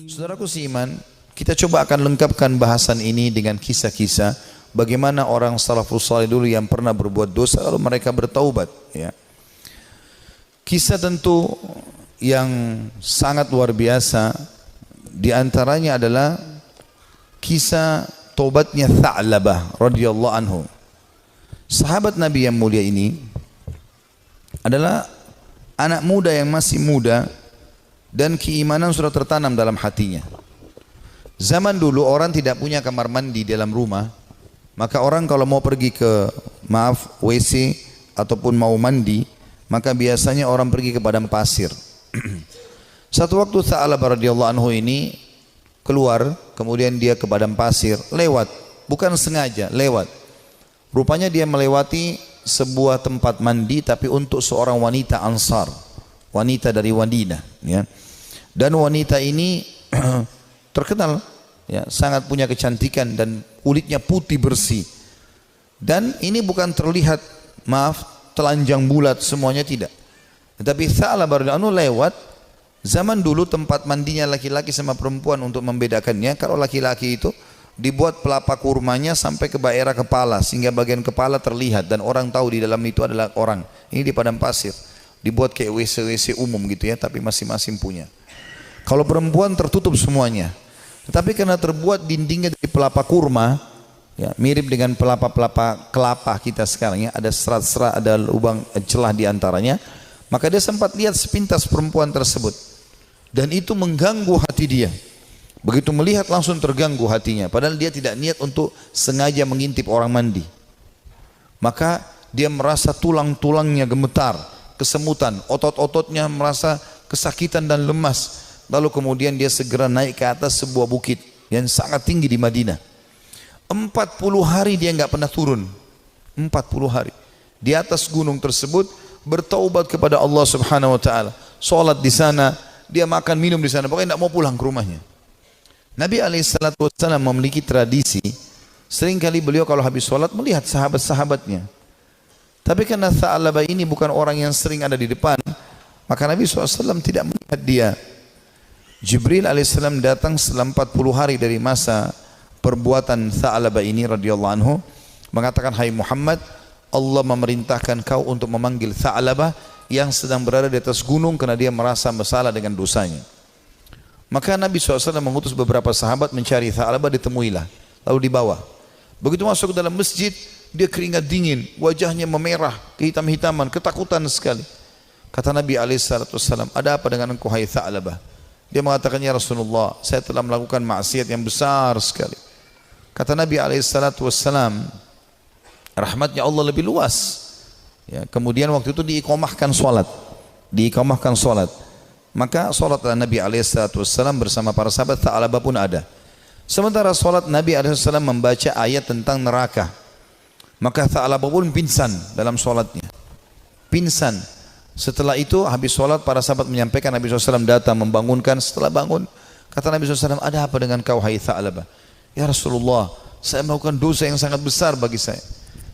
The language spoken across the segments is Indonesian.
Saudaraku seiman, kita coba akan lengkapkan bahasan ini dengan kisah-kisah bagaimana orang salafus saleh dulu yang pernah berbuat dosa lalu mereka bertaubat, ya. Kisah tentu yang sangat luar biasa, di antaranya adalah kisah taubatnya Tha'labah radhiyallahu anhu. Sahabat Nabi yang mulia ini adalah anak muda yang masih muda dan keimanan sudah tertanam dalam hatinya. Zaman dulu orang tidak punya kamar mandi dalam rumah, maka orang kalau mau pergi ke WC ataupun mau mandi, maka biasanya orang pergi ke padang pasir. Satu waktu Tha'labah radhiyallahu anhu ini keluar, kemudian dia ke padang pasir, lewat, bukan sengaja, lewat. Rupanya dia melewati sebuah tempat mandi tapi untuk seorang wanita Ansar, wanita dari Madinah, ya. Dan wanita ini terkenal, ya, sangat punya kecantikan dan kulitnya putih bersih. Dan ini bukan terlihat, telanjang bulat semuanya, tidak. Tetapi Tha'labah radhiyallahu anhu lewat. Zaman dulu tempat mandinya laki-laki sama perempuan untuk membedakannya, kalau laki-laki itu dibuat pelapa kurmanya sampai ke daerah kepala sehingga bagian kepala terlihat dan orang tahu di dalam itu adalah orang. Ini di padang pasir, dibuat kayak WC-WC umum gitu, ya, tapi masing-masing punya. Kalau perempuan tertutup semuanya, tetapi karena terbuat dindingnya dari pelapa kurma, ya, mirip dengan pelapa-pelapa kelapa kita sekarang, ya, ada serat-serat, ada lubang celah di antaranya, maka dia sempat lihat sepintas perempuan tersebut dan itu mengganggu hati dia. Begitu melihat langsung terganggu hatinya, padahal dia tidak niat untuk sengaja mengintip orang mandi. Maka dia merasa tulang-tulangnya gemetar, kesemutan, otot-ototnya merasa kesakitan dan lemas. Lalu kemudian dia segera naik ke atas sebuah bukit yang sangat tinggi di Madinah. 40 hari dia nggak pernah turun. 40 hari di atas gunung tersebut bertaubat kepada Allah Subhanahu wa taala. Salat di sana, dia makan minum di sana, pokoknya tidak mau pulang ke rumahnya. Nabi SAW memiliki tradisi, seringkali beliau kalau habis sholat melihat sahabat-sahabatnya. Tapi karena Tha'labah ini bukan orang yang sering ada di depan, maka Nabi SAW tidak melihat dia. Jibril alaihissalam datang setelah 40 hari dari masa perbuatan Tha'labah ini radhiyallahu anhu, mengatakan, hai Muhammad, Allah memerintahkan kau untuk memanggil Tha'labah yang sedang berada di atas gunung karena dia merasa bersalah dengan dosanya. Maka Nabi SAW mengutus beberapa sahabat mencari Tha'labah, ditemuilah, lalu dibawa. Begitu masuk ke dalam masjid, dia keringat dingin, wajahnya memerah, kehitam-hitaman, ketakutan sekali. Kata Nabi SAW, ada apa dengan engkau hai Tha'labah? Dia mengatakan, ya Rasulullah, saya telah melakukan maksiat yang besar sekali. Kata Nabi SAW, rahmatnya Allah lebih luas. Ya, kemudian waktu itu diiqamahkan sholat. Maka sholatlah Nabi SAW bersama para sahabat, Tha'labah pun ada. Sementara sholat, Nabi SAW membaca ayat tentang neraka. Maka Tha'labah pun pingsan dalam sholatnya. Pingsan. Setelah itu habis sholat, para sahabat menyampaikan, Nabi SAW datang membangunkan. Setelah bangun, kata Nabi SAW, ada apa dengan kau hai Tha'labah? Ya Rasulullah, saya melakukan dosa yang sangat besar bagi saya.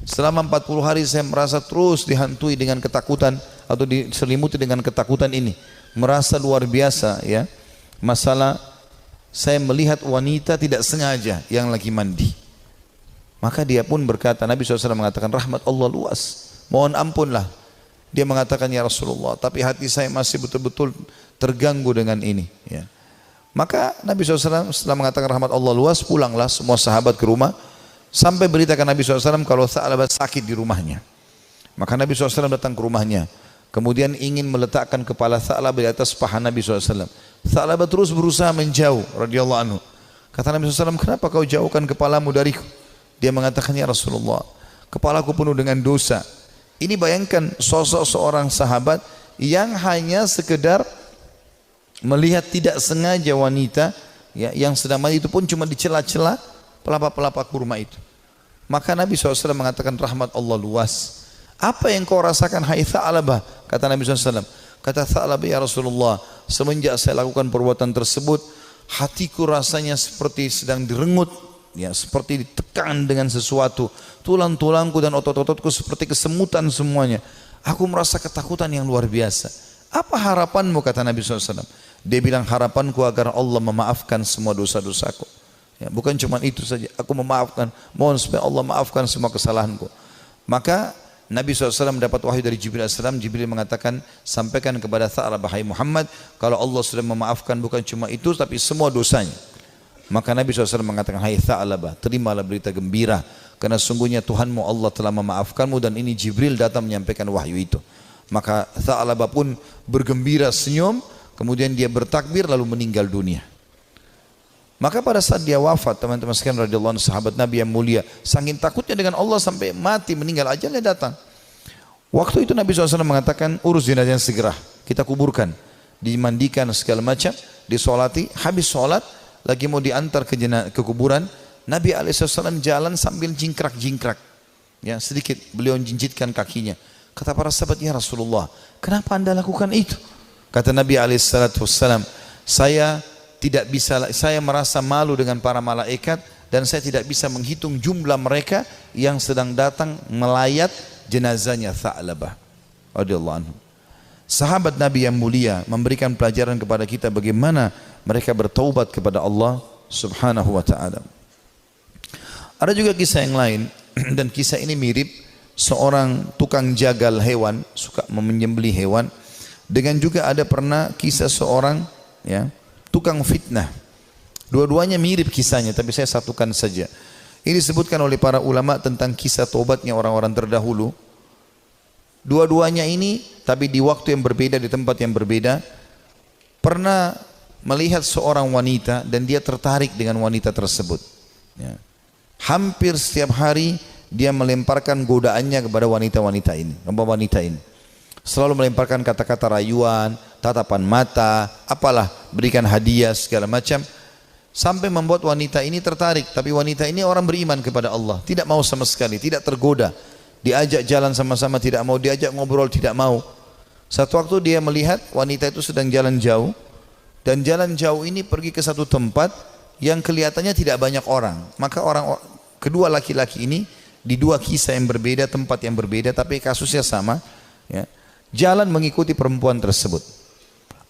Selama 40 hari saya merasa terus dihantui dengan ketakutan atau diselimuti dengan ketakutan ini. Merasa luar biasa, ya. Masalah saya melihat wanita tidak sengaja yang lagi mandi. Maka dia pun berkata, Nabi SAW mengatakan, rahmat Allah luas, mohon ampunlah. Dia mengatakan, ya Rasulullah, tapi hati saya masih betul-betul terganggu dengan ini, ya. Maka Nabi SAW setelah mengatakan rahmat Allah luas, pulanglah semua sahabat ke rumah, sampai beritakan Nabi SAW kalau Tha'labah sakit di rumahnya. Maka Nabi SAW datang ke rumahnya, kemudian ingin meletakkan kepala Tha'labah di atas paha Nabi SAW. Tha'labah terus berusaha menjauh radhiyallahu anhu. Kata Nabi SAW, kenapa kau jauhkan kepalamu dariku? Dia mengatakan, ya Rasulullah, kepalaku penuh dengan dosa. Ini bayangkan sosok seorang sahabat yang hanya sekedar melihat tidak sengaja wanita ya, yang sedang mandi, itu pun cuma di celah-celah pelapa-pelapa kurma itu. Maka Nabi SAW mengatakan rahmat Allah luas. Apa yang kau rasakan hai Tha'labah? Kata Nabi SAW. Kata Tha'labah, ya Rasulullah, semenjak saya lakukan perbuatan tersebut, hatiku rasanya seperti sedang direngut, ya, seperti ditekan dengan sesuatu. Tulang-tulangku dan otot-ototku seperti kesemutan semuanya. Aku merasa ketakutan yang luar biasa. Apa harapanmu? Kata Nabi SAW. Dia bilang, harapanku agar Allah memaafkan semua dosa-dosaku. Ya, bukan cuma itu saja, aku memaafkan, mohon supaya Allah maafkan semua kesalahanku. Maka Nabi SAW mendapat wahyu dari Jibril AS. Jibril mengatakan, sampaikan kepada Tha'labah, hai Muhammad, kalau Allah sudah memaafkan bukan cuma itu tapi semua dosanya. Maka Nabi SAW mengatakan, hai Tha'labah, terimalah berita gembira, karena sungguhnya Tuhanmu Allah telah memaafkanmu, dan ini Jibril datang menyampaikan wahyu itu. Maka Tha'labah pun bergembira, senyum, kemudian dia bertakbir lalu meninggal dunia. Maka pada saat dia wafat, teman-teman sekalian radhiyallahu anhu, sahabat Nabi yang mulia, saking takutnya dengan Allah sampai mati, meninggal, ajalnya datang. Waktu itu Nabi SAW mengatakan, urus jenazahnya segera, kita kuburkan, dimandikan segala macam, disolati. Habis sholat lagi mau diantar ke kuburan, Nabi SAW jalan sambil jingkrak-jingkrak, ya, sedikit beliau jinjitkan kakinya. Kata para sahabat, ya Rasulullah, kenapa anda lakukan itu? Kata Nabi SAW, saya merasa malu dengan para malaikat, dan saya tidak bisa menghitung jumlah mereka yang sedang datang melayat jenazahnya Tha'labah radhiyallahu anhu. Sahabat Nabi yang mulia memberikan pelajaran kepada kita bagaimana mereka bertaubat kepada Allah Subhanahu wa taala. Ada juga kisah yang lain dan kisah ini mirip, seorang tukang jagal hewan, suka menyembelih hewan, dengan juga ada pernah kisah seorang, ya, tukang fitnah. Dua-duanya mirip kisahnya, tapi saya satukan saja. Ini disebutkan oleh para ulama tentang kisah taubatnya orang-orang terdahulu. Dua-duanya ini, tapi di waktu yang berbeda, di tempat yang berbeda, pernah melihat seorang wanita dan dia tertarik dengan wanita tersebut. Ya. Hampir setiap hari dia melemparkan godaannya kepada wanita-wanita ini. Selalu melemparkan kata-kata rayuan, tatapan mata, apalah, berikan hadiah segala macam, sampai membuat wanita ini tertarik. Tapi wanita ini orang beriman kepada Allah, tidak mau sama sekali, tidak tergoda. Diajak jalan sama-sama tidak mau, diajak ngobrol tidak mau. Satu waktu dia melihat wanita itu sedang jalan jauh, dan jalan jauh ini pergi ke satu tempat yang kelihatannya tidak banyak orang. Maka kedua laki-laki ini di dua kisah yang berbeda, tempat yang berbeda, tapi kasusnya sama, ya, jalan mengikuti perempuan tersebut.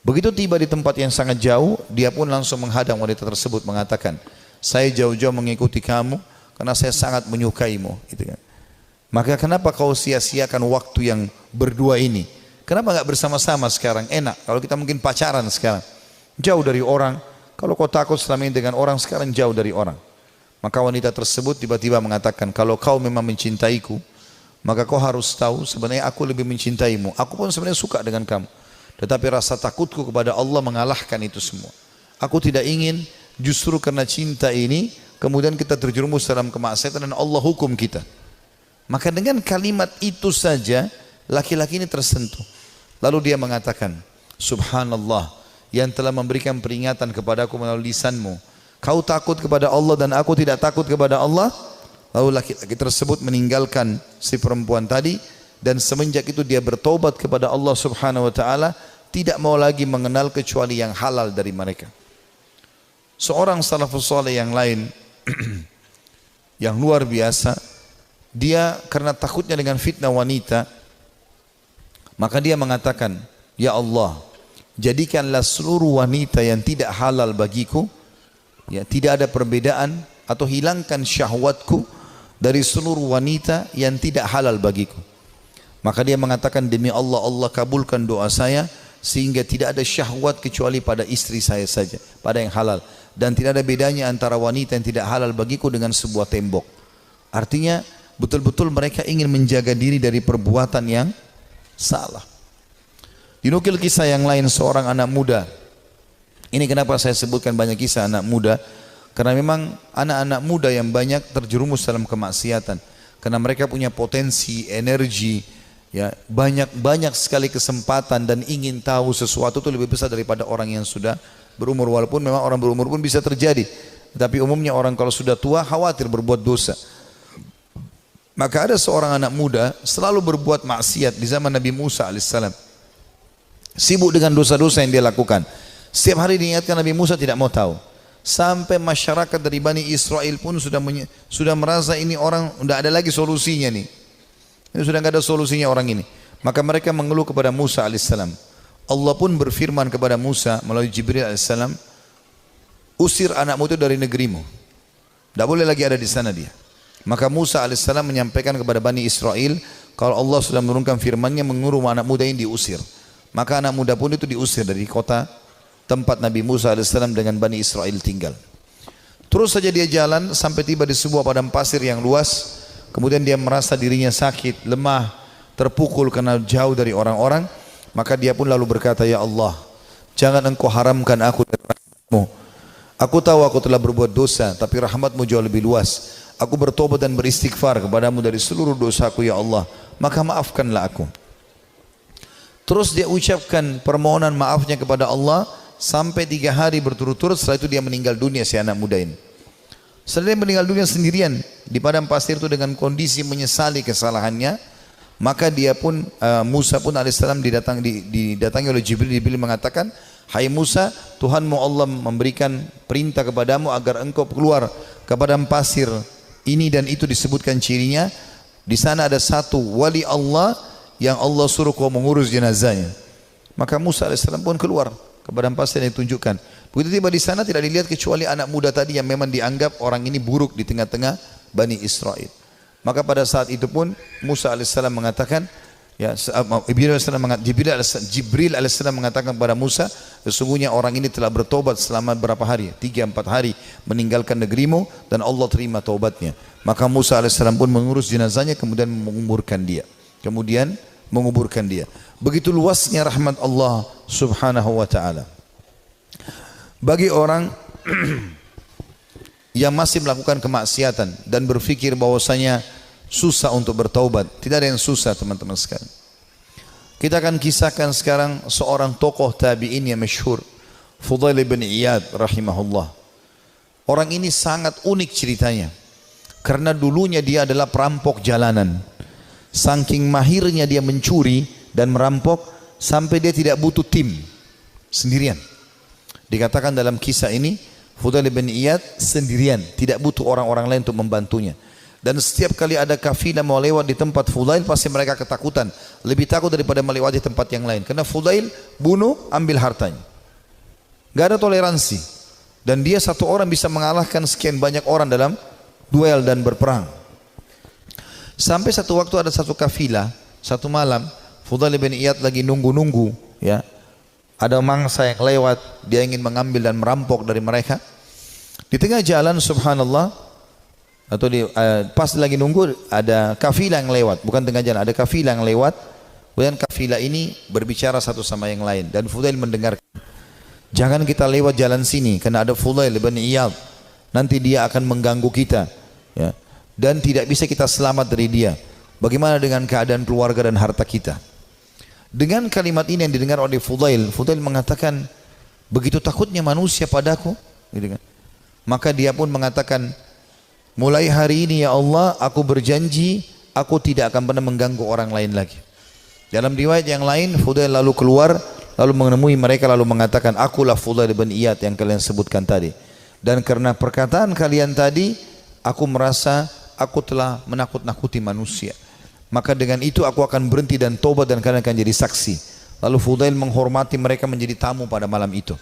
Begitu tiba di tempat yang sangat jauh, dia pun langsung menghadang wanita tersebut, mengatakan, saya jauh-jauh mengikuti kamu karena saya sangat menyukaimu, gitu kan. Maka kenapa kau sia-siakan waktu yang berdua ini? Kenapa nggak bersama-sama sekarang? Enak kalau kita mungkin pacaran sekarang, jauh dari orang. Kalau kau takut selama ini dengan orang, sekarang jauh dari orang. Maka wanita tersebut tiba-tiba mengatakan, kalau kau memang mencintaiku, maka kau harus tahu sebenarnya aku lebih mencintaimu. Aku pun sebenarnya suka dengan kamu, tetapi rasa takutku kepada Allah mengalahkan itu semua. Aku tidak ingin justru karena cinta ini kemudian kita terjerumus dalam kemaksiatan dan Allah hukum kita. Maka dengan kalimat itu saja laki-laki ini tersentuh. Lalu dia mengatakan, subhanallah, yang telah memberikan peringatan kepadaku melalui lisanmu. Kau takut kepada Allah dan aku tidak takut kepada Allah. Lalu laki-laki tersebut meninggalkan si perempuan tadi, dan semenjak itu dia bertobat kepada Allah Subhanahu wa taala, tidak mau lagi mengenal kecuali yang halal dari mereka. Seorang salafus saleh yang lain yang luar biasa, dia karena takutnya dengan fitnah wanita, maka dia mengatakan, ya Allah, jadikanlah seluruh wanita yang tidak halal bagiku, ya, tidak ada perbedaan, atau hilangkan syahwatku dari seluruh wanita yang tidak halal bagiku. Maka dia mengatakan, demi Allah, Allah kabulkan doa saya, sehingga tidak ada syahwat kecuali pada istri saya saja, pada yang halal, dan tidak ada bedanya antara wanita yang tidak halal bagiku dengan sebuah tembok. Artinya betul-betul mereka ingin menjaga diri dari perbuatan yang salah. Dinukil kisah yang lain, seorang anak muda. Ini kenapa saya sebutkan banyak kisah anak muda, karena memang anak-anak muda yang banyak terjerumus dalam kemaksiatan, karena mereka punya potensi, energi, Ya, banyak sekali kesempatan dan ingin tahu sesuatu itu lebih besar daripada orang yang sudah berumur. Walaupun memang orang berumur pun bisa terjadi, tapi umumnya orang kalau sudah tua khawatir berbuat dosa. Maka ada seorang anak muda selalu berbuat maksiat di zaman Nabi Musa alaihissalam. Sibuk dengan dosa-dosa yang dia lakukan. Setiap hari diingatkan, Nabi Musa tidak mau tahu. Sampai masyarakat dari Bani Israel pun sudah merasa ini orang tidak ada lagi solusinya nih. Ini sudah tidak ada solusinya orang ini. Maka mereka mengeluh kepada Musa alaihissalam. Allah pun berfirman kepada Musa melalui Jibril alaihissalam, usir anakmu itu dari negerimu. Tidak boleh lagi ada di sana dia. Maka Musa alaihissalam menyampaikan kepada Bani Israel, kalau Allah sudah menurunkan firman-Nya menyuruh anak muda ini diusir. Maka anak muda pun itu diusir dari kota tempat Nabi Musa alaihissalam dengan Bani Israel tinggal. Terus saja dia jalan sampai tiba di sebuah padang pasir yang luas. Kemudian dia merasa dirinya sakit, lemah, terpukul karena jauh dari orang-orang. Maka dia pun lalu berkata, ya Allah, jangan engkau haramkan aku dari rahmat-Mu. Aku tahu aku telah berbuat dosa, tapi rahmat-Mu jauh lebih luas. Aku bertobat dan beristighfar kepadamu dari seluruh dosaku ya Allah, maka maafkanlah aku. Terus dia ucapkan permohonan maafnya kepada Allah sampai 3 hari berturut-turut. Setelah itu dia meninggal dunia, si anak muda ini. Setelah dia meninggal dunia sendirian di padang pasir itu dengan kondisi menyesali kesalahannya, maka dia pun Musa pun alaihissalam didatangi oleh Jibril. Jibril mengatakan, hai Musa, Tuhanmu Allah memberikan perintah kepadamu agar engkau keluar ke padang pasir ini, dan itu disebutkan cirinya. Di sana ada satu wali Allah yang Allah suruh kau mengurus jenazahnya. Maka Musa alaihissalam pun keluar ke padang pasir yang ditunjukkan. Begitu tiba di sana tidak dilihat kecuali anak muda tadi yang memang dianggap orang ini buruk di tengah-tengah Bani Israel. Maka pada saat itu pun Musa alaihissalam mengatakan, Jibril alaihissalam mengatakan kepada Musa, sesungguhnya orang ini telah bertobat selama berapa hari? 3-4 hari meninggalkan negerimu dan Allah terima taubatnya. Maka Musa alaihissalam pun mengurus jenazahnya kemudian menguburkan dia. Begitu luasnya rahmat Allah subhanahu wa ta'ala. Bagi orang yang masih melakukan kemaksiatan dan berpikir bahwasanya susah untuk bertaubat, tidak ada yang susah teman-teman sekalian. Kita akan kisahkan sekarang seorang tokoh tabi'in yang masyhur, Fudail bin Iyad rahimahullah. Orang ini sangat unik ceritanya, karena dulunya dia adalah perampok jalanan. Saking mahirnya dia mencuri dan merampok sampai dia tidak butuh tim, sendirian. Dikatakan dalam kisah ini, Fudail bin Iyad sendirian, tidak butuh orang-orang lain untuk membantunya. Dan setiap kali ada kafilah mau lewat di tempat Fudail, pasti mereka ketakutan, lebih takut daripada melewati tempat yang lain. Karena Fudail bunuh, ambil hartanya, gak ada toleransi. Dan dia satu orang bisa mengalahkan sekian banyak orang dalam duel dan berperang. Sampai satu waktu ada satu kafilah, satu malam Fudail bin Iyad lagi nunggu-nunggu, ya, ada mangsa yang lewat, dia ingin mengambil dan merampok dari mereka. Di tengah jalan subhanallah, atau pas lagi nunggu ada kafilah yang lewat, bukan tengah jalan, ada kafilah yang lewat. Kemudian kafilah ini berbicara satu sama yang lain, dan Fudail mendengarkan. Jangan kita lewat jalan sini karena ada Fudail bin Iyad, nanti dia akan mengganggu kita, ya, dan tidak bisa kita selamat dari dia. Bagaimana dengan keadaan keluarga dan harta kita? Dengan kalimat ini yang didengar oleh Fudail, Fudail mengatakan, begitu takutnya manusia padaku, gitu kan. Maka dia pun mengatakan, mulai hari ini ya Allah, aku berjanji aku tidak akan pernah mengganggu orang lain lagi. Dalam riwayat yang lain, Fudail lalu keluar, lalu menemui mereka, lalu mengatakan, akulah Fudail bin Iyad yang kalian sebutkan tadi. Dan karena perkataan kalian tadi, aku merasa aku telah menakut-nakuti manusia. Maka dengan itu aku akan berhenti dan tobat dan kalian akan jadi saksi. Lalu Fudail menghormati mereka menjadi tamu pada malam itu.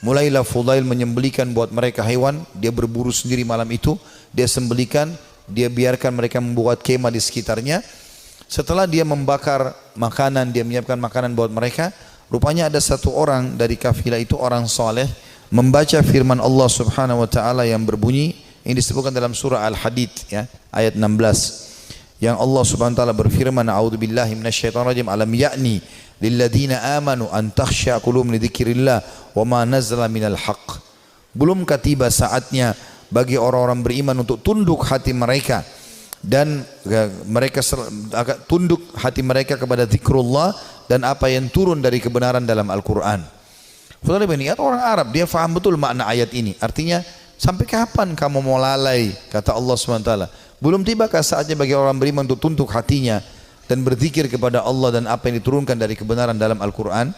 Mulailah Fudail menyembelikan buat mereka hewan, dia berburu sendiri malam itu, dia sembelikan, dia biarkan mereka membuat kemah di sekitarnya. Setelah dia membakar makanan, dia menyiapkan makanan buat mereka, rupanya ada satu orang dari kafilah itu, orang soleh, membaca firman Allah subhanahu wa ta'ala yang berbunyi, ini disebutkan dalam surah Al-Hadid, ya, ayat 16. Yang Allah subhanahu wa ta'ala berfirman, a'udzubillahi minasyaitonirrajim, alam ya'ni lilladzina amanu an takhsha qulubuhum lidzikrillah wa ma nazala minal haqq. Belumkah tiba saatnya bagi orang-orang beriman untuk tunduk hati mereka dan mereka agak tunduk hati mereka kepada zikrullah dan apa yang turun dari kebenaran dalam Al-Quran. Fudail bin Iyad orang Arab, dia faham betul makna ayat ini. Artinya, sampai kapan kamu mau lalai, kata Allah SWT. Belum tibakah saatnya bagi orang beriman untuk tunduk hatinya dan berzikir kepada Allah dan apa yang diturunkan dari kebenaran dalam Al-Quran?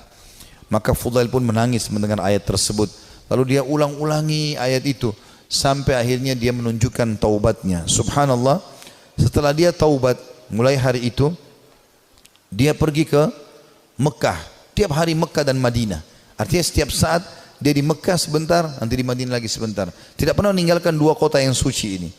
Maka Fudail pun menangis mendengar ayat tersebut. Lalu dia ulang-ulangi ayat itu sampai akhirnya dia menunjukkan taubatnya. Subhanallah, setelah dia taubat, mulai hari itu dia pergi ke Mekah. Tiap hari Mekah dan Madinah. Artinya setiap saat dia di Mekah sebentar, nanti di Madinah lagi sebentar. Tidak pernah meninggalkan dua kota yang suci ini.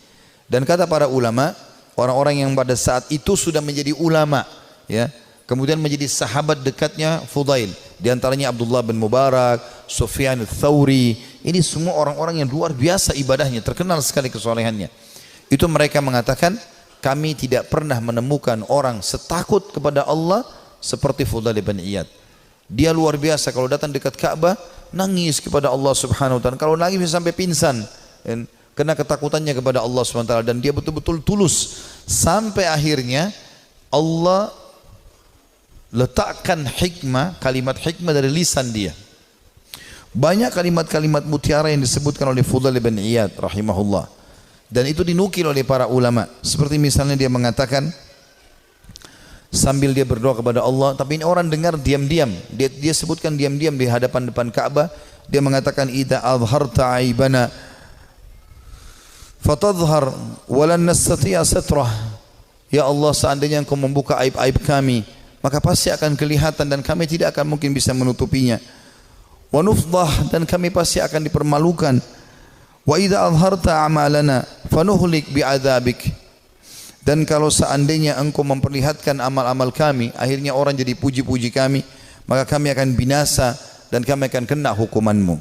Dan kata para ulama, orang-orang yang pada saat itu sudah menjadi ulama, ya, kemudian menjadi sahabat dekatnya Fudail. Di antaranya Abdullah bin Mubarak, Sufyan Ats-Tsauri. Ini semua orang-orang yang luar biasa ibadahnya, terkenal sekali kesolehannya. Itu mereka mengatakan, kami tidak pernah menemukan orang setakut kepada Allah seperti Fudail bin Iyad. Dia luar biasa, kalau datang dekat Ka'bah nangis kepada Allah Subhanahu wa taala. Kalau nangis bisa sampai pingsan karena ketakutannya kepada Allah Subhanahu wa taala, dan dia betul-betul tulus sampai akhirnya Allah letakkan hikmah, kalimat hikmah dari lisan dia. Banyak kalimat-kalimat mutiara yang disebutkan oleh Fudail bin Iyad rahimahullah. Dan itu dinukil oleh para ulama. Seperti misalnya dia mengatakan, sambil dia berdoa kepada Allah, tapi ini orang dengar diam-diam. Dia sebutkan diam-diam di hadapan depan Ka'bah. Dia mengatakan, idza azharta aibana fatadhhar walan nastati'a satrah. Ya Allah, seandainya Engkau membuka aib-aib kami, maka pasti akan kelihatan dan kami tidak akan mungkin bisa menutupinya. Wa nufdah, dan kami pasti akan dipermalukan. Wa idza azharta a'malana fanuhlik bi'adzabik. Dan kalau seandainya Engkau memperlihatkan amal-amal kami, akhirnya orang jadi puji-puji kami, maka kami akan binasa dan kami akan kena hukuman-Mu.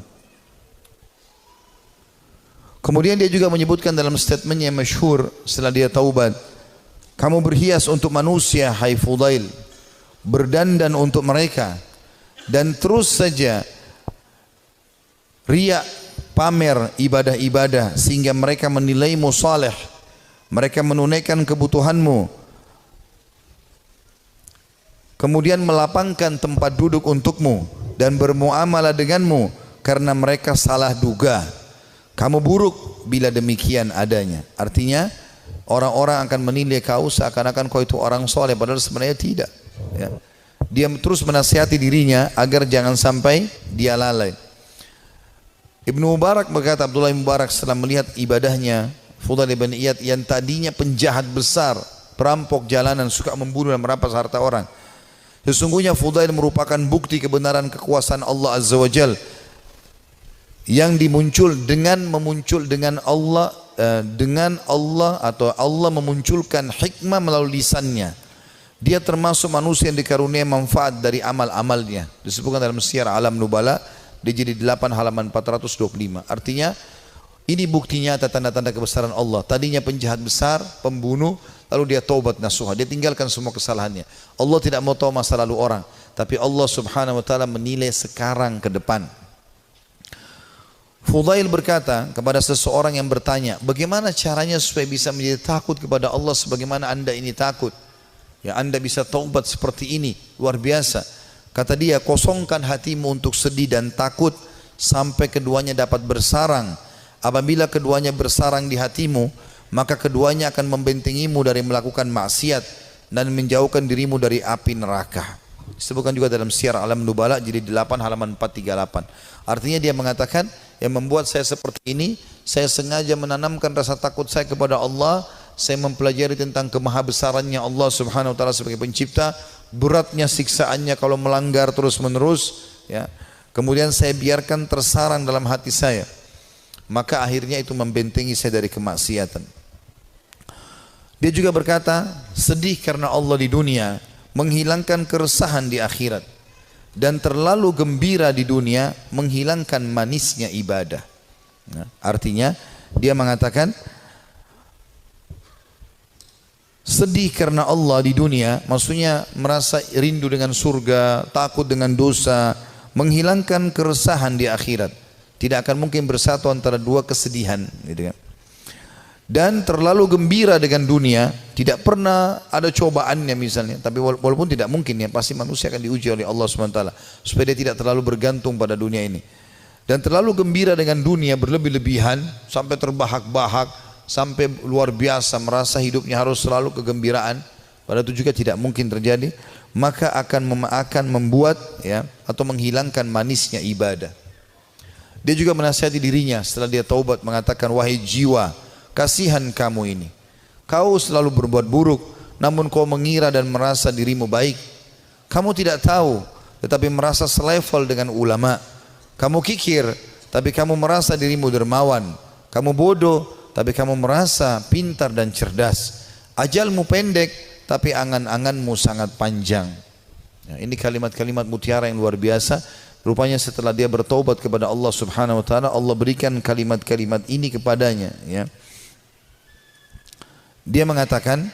Kemudian dia juga menyebutkan dalam statementnya yang masyhur setelah dia taubat, kamu berhias untuk manusia, hai Fudail, berdandan untuk mereka, dan terus saja riya, pamer ibadah-ibadah sehingga mereka menilaimu saleh, mereka menunaikan kebutuhanmu, kemudian melapangkan tempat duduk untukmu dan bermuamalah denganmu karena mereka salah duga. Kamu buruk bila demikian adanya. Artinya orang-orang akan menilai kau seakan-akan kau itu orang soleh, padahal sebenarnya tidak, ya. Dia terus menasihati dirinya agar jangan sampai dia lalai. Ibnu Mubarak berkata, Abdullah bin Mubarak setelah melihat ibadahnya Fudail bin Iyad yang tadinya penjahat besar, perampok jalanan, suka membunuh dan merampas harta orang, sesungguhnya Fudail merupakan bukti kebenaran kekuasaan Allah Azza wa Jal yang memuncul dengan Allah atau Allah memunculkan hikmah melalui lisannya. Dia termasuk manusia yang dikaruniai manfaat dari amal-amalnya. Disebutkan dalam Syiar Alam Nubala di jilid 8 halaman 425. Artinya ini buktinya tanda-tanda kebesaran Allah. Tadinya penjahat besar, pembunuh, lalu dia taubat nasuha, dia tinggalkan semua kesalahannya. Allah tidak mau tahu masa lalu orang, tapi Allah Subhanahu wa taala menilai sekarang ke depan. Fudail berkata kepada seseorang yang bertanya, bagaimana caranya supaya bisa menjadi takut kepada Allah sebagaimana anda ini takut? Ya, anda bisa taubat seperti ini, luar biasa. Kata dia, kosongkan hatimu untuk sedih dan takut sampai keduanya dapat bersarang. Apabila keduanya bersarang di hatimu, maka keduanya akan membentengimu dari melakukan maksiat dan menjauhkan dirimu dari api neraka. Disebutkan juga dalam Syiar Alam Nubala jilid 8 halaman 438. Artinya dia mengatakan, yang membuat saya seperti ini, saya sengaja menanamkan rasa takut saya kepada Allah. Saya mempelajari tentang kemahabesarannya Allah Subhanahu wa taala sebagai pencipta, beratnya siksaannya kalau melanggar terus-menerus, ya. Kemudian saya biarkan tersarang dalam hati saya, maka akhirnya itu membentengi saya dari kemaksiatan. Dia juga berkata, sedih karena Allah di dunia menghilangkan keresahan di akhirat, dan terlalu gembira di dunia menghilangkan manisnya ibadah. Nah, artinya dia mengatakan sedih karena Allah di dunia, maksudnya merasa rindu dengan surga, takut dengan dosa, menghilangkan keresahan di akhirat. Tidak akan mungkin bersatu antara dua kesedihan, gitu kan. dan terlalu gembira dengan dunia, tidak pernah ada cobaannya misalnya, tapi walaupun tidak mungkin ya, pasti manusia akan diuji oleh Allah SWT supaya dia tidak terlalu bergantung pada dunia ini. Dan terlalu gembira dengan dunia berlebih-lebihan sampai terbahak-bahak, sampai luar biasa merasa hidupnya harus selalu kegembiraan, padahal itu juga tidak mungkin terjadi, maka akan membuat ya, atau menghilangkan manisnya ibadah. Dia juga menasihati dirinya setelah dia taubat, mengatakan, wahai jiwa, kasihan kamu ini, kau selalu berbuat buruk, namun kau mengira dan merasa dirimu baik. Kamu tidak tahu, tetapi merasa selevel dengan ulama. Kamu kikir, tapi kamu merasa dirimu dermawan. Kamu bodoh, tapi kamu merasa pintar dan cerdas. Ajalmu pendek, tapi angan-anganmu sangat panjang. Ya, ini kalimat-kalimat mutiara yang luar biasa. Rupanya setelah dia bertaubat kepada Allah Subhanahu wa taala, Allah berikan kalimat-kalimat ini kepadanya, ya. Dia mengatakan,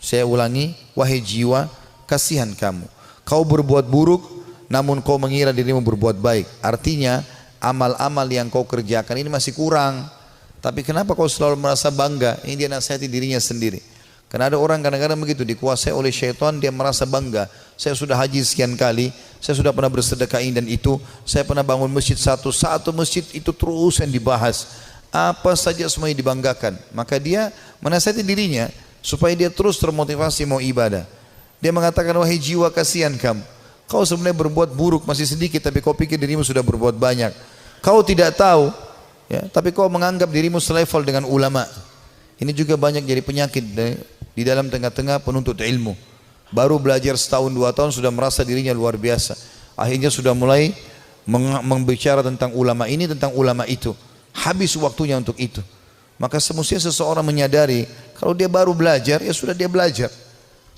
saya ulangi, wahai jiwa, kasihan kamu. Kau berbuat buruk, namun kau mengira dirimu berbuat baik. Artinya, amal-amal yang kau kerjakan ini masih kurang. Tapi kenapa kau selalu merasa bangga? Ini dia nasihati dirinya sendiri. Karena ada orang kadang-kadang begitu, dikuasai oleh syaitan, dia merasa bangga. Saya sudah haji sekian kali, saya sudah pernah bersedekah ini dan itu, saya pernah bangun masjid satu masjid itu terus yang dibahas. Apa saja semuanya dibanggakan. Maka dia menasihati dirinya supaya dia terus termotivasi mau ibadah. Dia mengatakan, wahai jiwa, kasihan kamu. Kau sebenarnya berbuat buruk masih sedikit, tapi kau pikir dirimu sudah berbuat banyak. Kau tidak tahu, ya, tapi kau menganggap dirimu selevel dengan ulama. Ini juga banyak jadi penyakit di dalam tengah-tengah penuntut ilmu. Baru belajar setahun 2 tahun sudah merasa dirinya luar biasa. Akhirnya sudah mulai membicara tentang ulama ini, tentang ulama itu. Habis waktunya untuk itu. Maka semestinya seseorang menyadari kalau dia baru belajar, ya sudah dia belajar.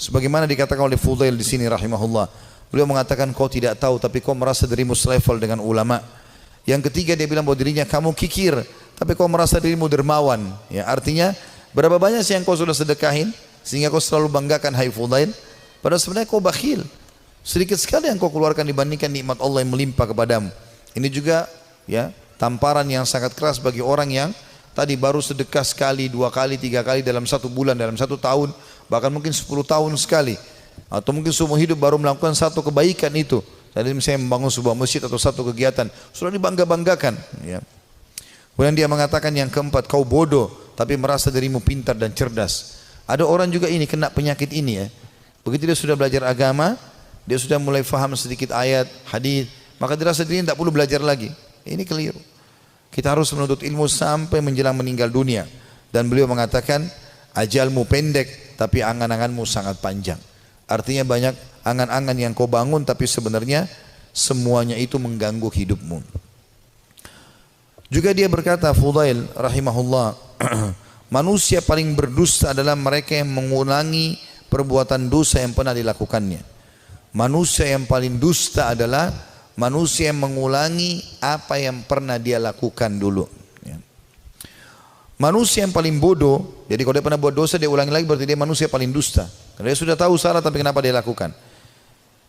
Sebagaimana dikatakan oleh Fudail di sini rahimahullah. Beliau mengatakan, kau tidak tahu tapi kau merasa dirimu selevel dengan ulama. Yang ketiga dia bilang bahwa dirinya, kamu kikir tapi kau merasa dirimu dermawan. Ya, artinya berapa banyak sih yang kau sudah sedekahin sehingga kau selalu banggakan, hai Fudail? Padahal sebenarnya kau bakhil. Sedikit sekali yang kau keluarkan dibandingkan nikmat Allah yang melimpah kepadamu. Ini juga ya tamparan yang sangat keras bagi orang yang tadi baru sedekah sekali, 2 kali, 3 kali dalam 1 bulan, dalam 1 tahun, bahkan mungkin 10 tahun sekali, atau mungkin seumur hidup baru melakukan 1 kebaikan itu. Jadi misalnya membangun sebuah masjid atau 1 kegiatan, sudah dibangga-banggakan. Ya. Kemudian dia mengatakan yang keempat, kau bodoh tapi merasa dirimu pintar dan cerdas. Ada orang juga ini kena penyakit ini ya. Begitu dia sudah belajar agama, dia sudah mulai faham sedikit ayat, hadis, maka dia rasa dirinya tidak perlu belajar lagi. Ini keliru. Kita harus menuntut ilmu sampai menjelang meninggal dunia. Dan beliau mengatakan, ajalmu pendek tapi angan-anganmu sangat panjang. Artinya banyak angan-angan yang kau bangun tapi sebenarnya semuanya itu mengganggu hidupmu. Juga dia berkata, Fudail rahimahullah, manusia paling berdusta adalah mereka yang mengulangi perbuatan dosa yang pernah dilakukannya. Manusia yang paling dusta adalah manusia yang mengulangi apa yang pernah dia lakukan dulu. Ya. Manusia yang paling bodoh, jadi kalau dia pernah buat dosa dia ulangi lagi, berarti dia manusia paling dusta. Karena dia sudah tahu salah tapi kenapa dia lakukan.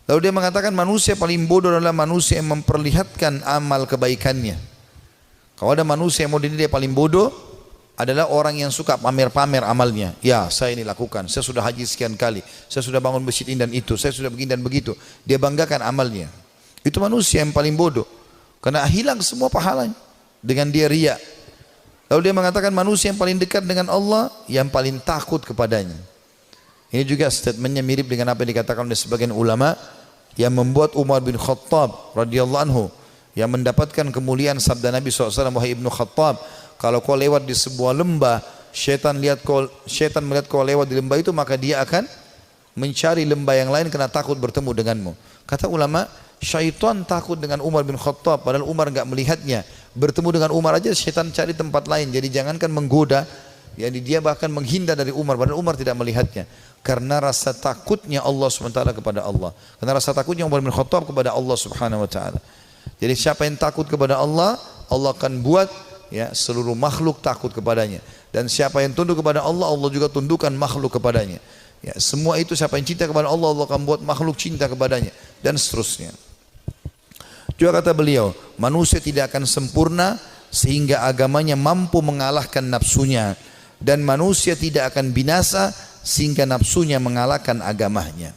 Lalu dia mengatakan manusia paling bodoh adalah manusia yang memperlihatkan amal kebaikannya. Kalau ada manusia yang model dia paling bodoh adalah orang yang suka pamer-pamer amalnya. Ya, saya ini lakukan, saya sudah haji sekian kali, saya sudah bangun masjid ini dan itu, saya sudah begini dan begitu. Dia banggakan amalnya. Itu manusia yang paling bodoh. Karena hilang semua pahalanya dengan dia riya. Lalu dia mengatakan manusia yang paling dekat dengan Allah, yang paling takut kepadanya. Ini juga statementnya mirip dengan apa yang dikatakan oleh sebagian ulama yang membuat Umar bin Khattab radhiyallahu anhu yang mendapatkan kemuliaan sabda Nabi SAW, wahai Ibnu Khattab, kalau kau lewat di sebuah lembah, syaitan melihat kau lewat di lembah itu, maka dia akan mencari lembah yang lain karena takut bertemu denganmu. Kata ulama, syaitan takut dengan Umar bin Khattab, padahal Umar enggak melihatnya. Bertemu dengan Umar aja syaitan cari tempat lain. Jadi jangankan menggoda, jadi dia bahkan menghindar dari Umar, padahal Umar tidak melihatnya. Karena rasa takutnya Allah SWT kepada Allah. Karena rasa takutnya Umar bin Khattab kepada Allah Subhanahu wa taala. Jadi siapa yang takut kepada Allah, Allah akan buat ya seluruh makhluk takut kepadanya. Dan siapa yang tunduk kepada Allah, Allah juga tundukkan makhluk kepadanya. Ya, semua itu siapa yang cinta kepada Allah, Allah akan buat makhluk cinta kepadanya dan seterusnya. Juga kata beliau, manusia tidak akan sempurna sehingga agamanya mampu mengalahkan nafsunya. dan manusia tidak akan binasa sehingga nafsunya mengalahkan agamanya.